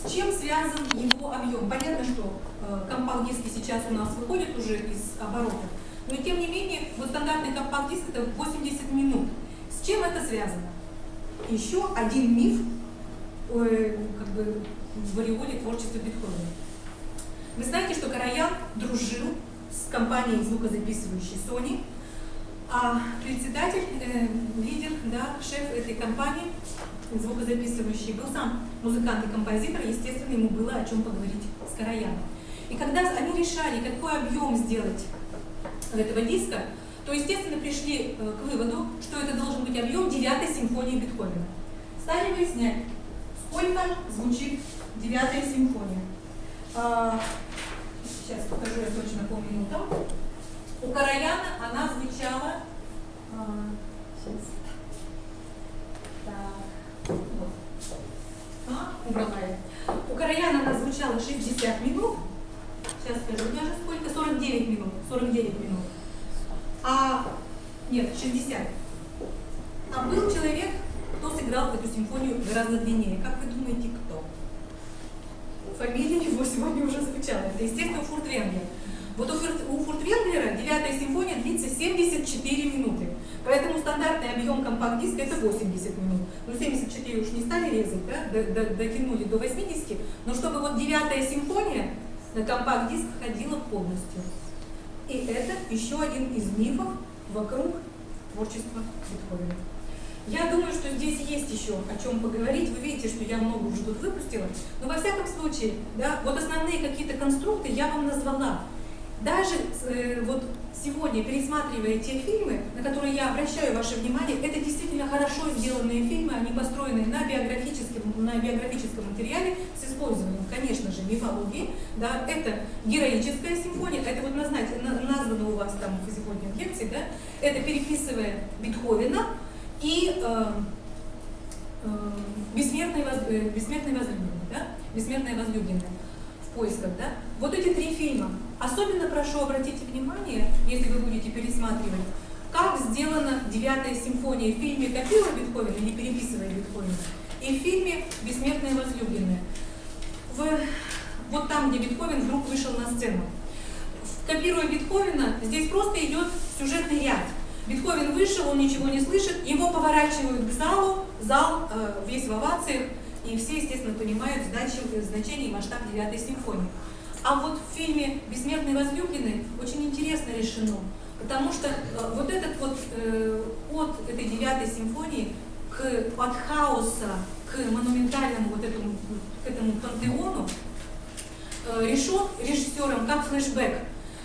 с чем связан его объем? Понятно, что компакт-диски сейчас у нас выходят уже из оборота, но тем не менее вот стандартный компакт-диск это 80 минут. С чем это связано? Еще один миф как бы в ореоле творчества Бетховена. Вы знаете, что Караян дружил с компанией звукозаписывающей Sony, А председатель, лидер, да, шеф этой компании, звукозаписывающий, был сам музыкант и композитор, естественно, ему было о чем поговорить с Караяном. И когда они решали, какой объем сделать этого диска, то, естественно, пришли к выводу, что это должен быть объем 9-й симфонии Бетховена. Стали выяснять, сколько звучит 9-я симфония. Сейчас покажу я точно по минутам. У Караяна она звучала... Сейчас. Так. Вот. Убрала я. У Караяна она звучала 60 минут. Сейчас скажу, даже сколько? 49 минут. 49 минут. Нет, 60. А был человек, кто сыграл эту симфонию гораздо длиннее. Как вы думаете, кто? Фамилия его сегодня уже звучала. Это, естественно, Фуртвенглер. Вот у Фуртвенглера 9-я симфония длится 74 минуты. Поэтому стандартный объем компакт-диска это 80 минут. Ну, 74 уж не стали резать, да? Дотянули до 80. Но чтобы вот 9-я симфония на компакт-диск ходила полностью. И это еще один из мифов вокруг творчества Бетховена. Я думаю, что здесь есть еще о чем поговорить. Вы видите, что я много уже тут выпустила. Но во всяком случае, да, вот основные какие-то конструкты я вам назвала. Даже вот сегодня, пересматривая те фильмы, на которые я обращаю ваше внимание, это действительно хорошо сделанные фильмы, они построены на биографическом материале с использованием, конечно же, мифологии. Да, это героическая симфония, это вот названо у вас там сегодня в лекции, да, это переписывая Бетховена и бессмертная возлюбленная, да, бессмертная возлюбленная в поисках, да. Вот эти три фильма. Особенно прошу обратите внимание, если вы будете пересматривать, как сделана 9-я симфония в фильме «Копируя Бетховена» или «Переписывая Бетховена» и в фильме «Бессмертная возлюбленная». Вот там, где Бетховен вдруг вышел на сцену. В «Копируя Бетховена» здесь просто идет сюжетный ряд. Бетховен вышел, он ничего не слышит, его поворачивают к залу, зал весь в овациях, и все, естественно, понимают значение и масштаб 9-й симфонии. А вот в фильме «Бессмертный возлюбленный» очень интересно решено, потому что вот этот вот от этой 9-й симфонии от хаоса к монументальному вот этому пантеону решен режиссером как флешбэк.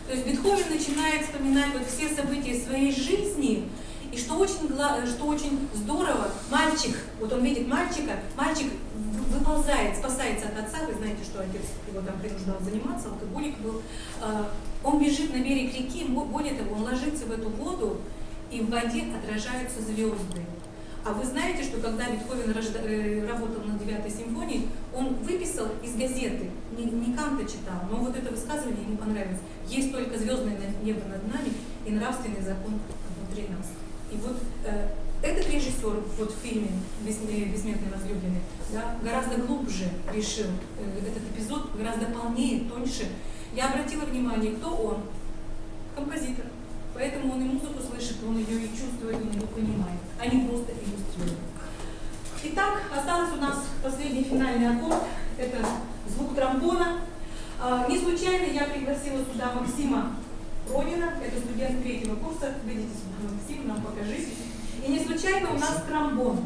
То есть Бетховен начинает вспоминать вот все события своей жизни, и что очень здорово, мальчик, вот он видит мальчика, мальчик выползает, спасается от отца, вы знаете, что отец его там принуждал заниматься, алкоголик был, он бежит на берег реки, более того, он ложится в эту воду, и в воде отражаются звезды. А вы знаете, что когда Бетховен работал над 9-й симфонией, он выписал из газеты, не Канта читал, но вот это высказывание ему понравилось. Есть только звездное небо над нами и нравственный закон внутри нас. И вот этот режиссер вот в фильме «Бессмертный возлюбленный» да, гораздо глубже решил этот эпизод, гораздо полнее, тоньше. Я обратила внимание, кто он? Композитор. Поэтому он и музыку слышит, он ее и чувствует, он ее понимает, а не просто иллюстрирует. Итак, остался у нас последний финальный аккорд. Это звук тромбона. Не случайно я пригласила сюда Максима Пронина, это студент 3-го курса. Выйдите сюда, Максим, нам покажите. И не случайно у нас тромбон.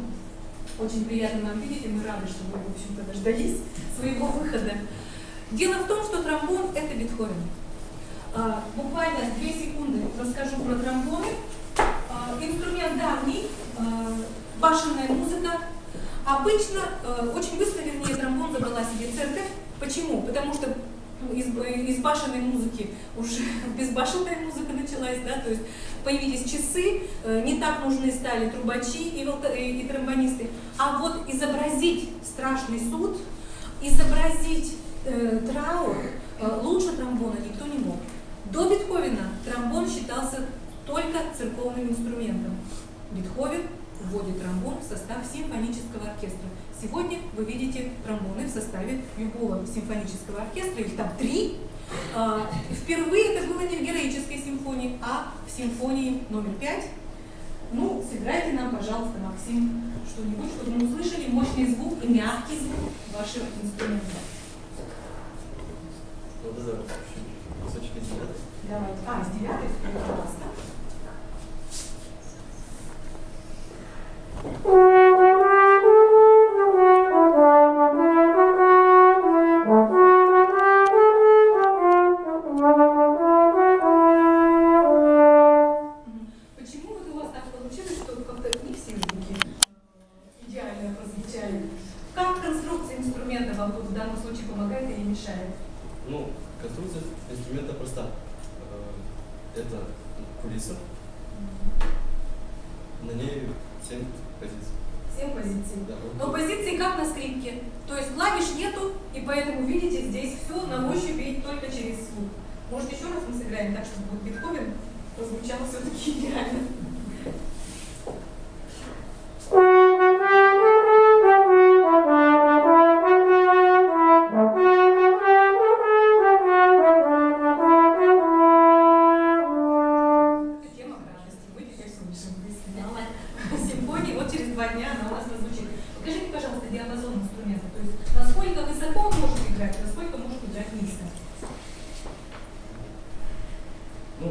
Очень приятно нам видеть, и мы рады, что вы, в общем-то, дождались своего выхода. Дело в том, что тромбон – это Бетховен. Буквально 2 секунды расскажу про тромбоны. Инструмент давний, башенная музыка. Обычно, очень быстро, вернее, тромбон забрала себе церковь. Почему? Потому что из башенной музыки уже безбашенная музыка началась, да, то есть появились часы, не так нужны стали трубачи и тромбонисты. А вот изобразить страшный суд, изобразить траур лучше тромбона никто не мог. До Бетховена тромбон считался только церковным инструментом. Бетховен вводит тромбон в состав симфонического оркестра. Сегодня вы видите тромбоны в составе любого симфонического оркестра, их там 3. Впервые это было не в героической симфонии, а в симфонии номер 5. Ну, сыграйте нам, пожалуйста, Максим, что-нибудь, чтобы мы услышали мощный звук и мягкий звук вашего инструмента. Давайте. С 9-й, пожалуйста. изучали. Как конструкция инструмента вам тут в данном случае помогает или мешает? Ну, конструкция инструмента проста. Это кулиса. На ней 7 позиций. 7 позиций. Да. Но позиции как на скрипке. То есть клавиш нету, и поэтому, видите, здесь все на ощупь и только через слух. Может, еще раз мы сыграем так, чтобы вот Бетховен прозвучал все-таки идеально. Тема радости. Мы теперь слышим. Симфония, вот через 2 дня она у нас прозвучит. Покажите, пожалуйста, диапазон инструмента. То есть, насколько высоко он может играть, насколько может играть низко. Ну,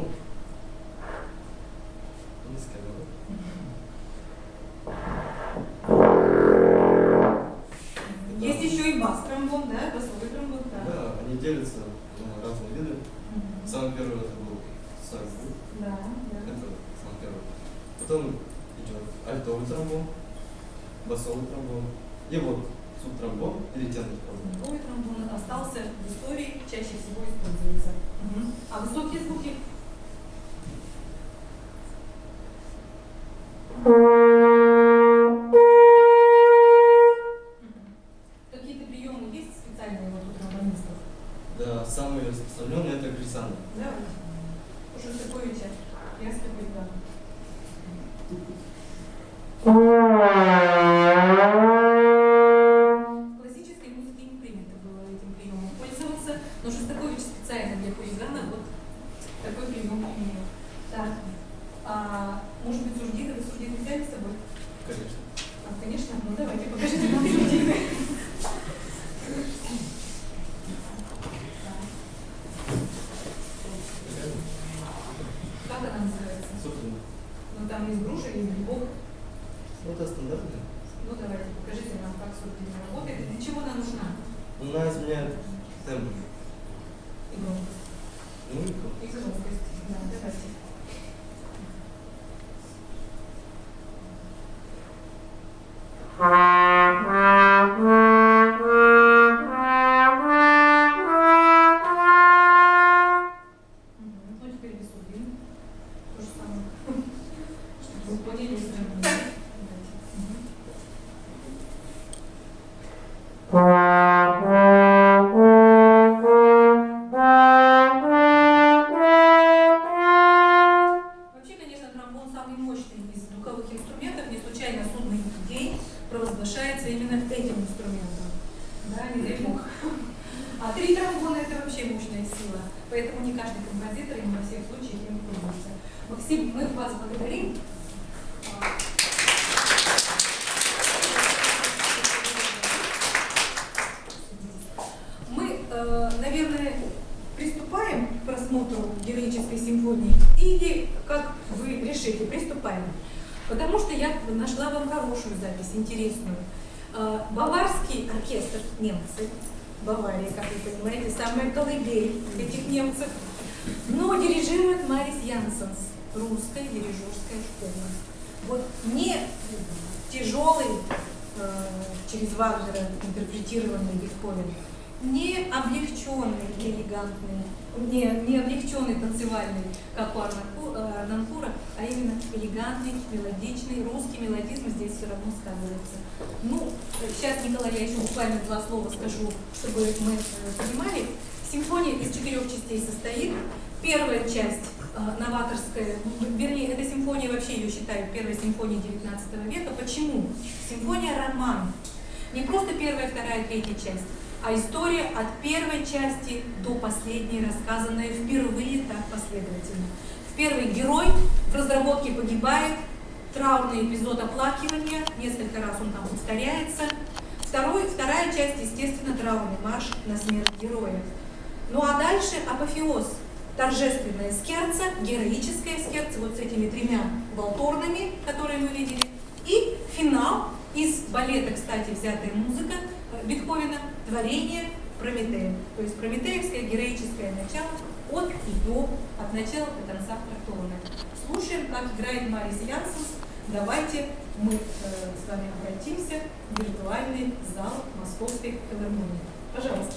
низкая нота. Есть еще и бас-тромбон, да? Басовой тромбон, да. Да, они делятся на разные виды. Самый первый это был сакс-бук. Да, да. Это самый первый. Потом идет альтовый тромбон, басовый тромбон. И вот субтромбон или тенор тромбон. Басовой тромбон остался в истории, чаще всего используется. А высокие звуки? Какие-то приемы есть специальные вот у тромбонистов? Да, самый распространенный это глиссанда. Давайте. У Шостаковича. Я с тобой, да. В классической музыке не принято было этим приемом пользоваться, но Шостакович специально для хулигана вот такой прием имел. Так, может быть, сурдины? Вы сурдины взяли с собой? Конечно. Конечно. Ну давайте, покажите нам сурдины. Как она называется? Собственно. Ну там из груши или из грибов. Ну, это стандартная. Ну давайте, покажите нам, как сурдина работает и для чего она нужна. Она изменяет темп. И громкость. Ну и громкость. И громкость. Да, давайте. Ну теперь без сурдины. То же самое. Чтобы вы поняли, что это. Вообще, конечно, тромбон самый мощный из духовых инструментов. Не случайно судный день провозглашается именно этим инструментом. Да, не дай бог. А 3 тромбона это вообще мощная сила. Поэтому не каждый композитор и не во всех случаях им пользуется. Максим, мы вас благодарим. Мы, наверное, приступаем к просмотру героической симфонии или, как вы решите, приступаем. Потому что я нашла вам хорошую запись, интересную. Баварский оркестр, немцы, Бавария, как вы понимаете, самая колыбель этих немцев, но дирижирует Марис Янсенс, русская дирижерская школа. Вот не тяжелый, через Вагнера интерпретированный Бетховен, не облегченный, элегантный, не облегченный танцевальный, как у Арнонкура, а именно элегантный, мелодичный. Русский мелодизм здесь все равно сказывается. Ну, сейчас, Николай, я еще буквально 2 слова скажу, чтобы мы понимали. Симфония из 4 частей состоит. Первая часть новаторская, вернее, эта симфония, вообще ее считают первой симфонией 19 века. Почему? Симфония-роман. Не просто первая, вторая, третья часть, а история от первой части до последней, рассказанная впервые так последовательно. В первой герой в разработке погибает, траурный эпизод оплакивания, несколько раз он там повторяется. Вторая часть, естественно, траурный марш на смерть героя. Ну а дальше апофеоз. Торжественная скерца, героическая скерца, вот с этими 3 валторнами, которые мы видели. И финал из балета, кстати, взятая музыка Бетховена, творение Прометея. То есть прометеевское героическое начало от и до, от начала до конца трактовано. Слушаем, как играет Марис Янсенс Давайте мы с вами обратимся в виртуальный зал Московской филармонии. Пожалуйста.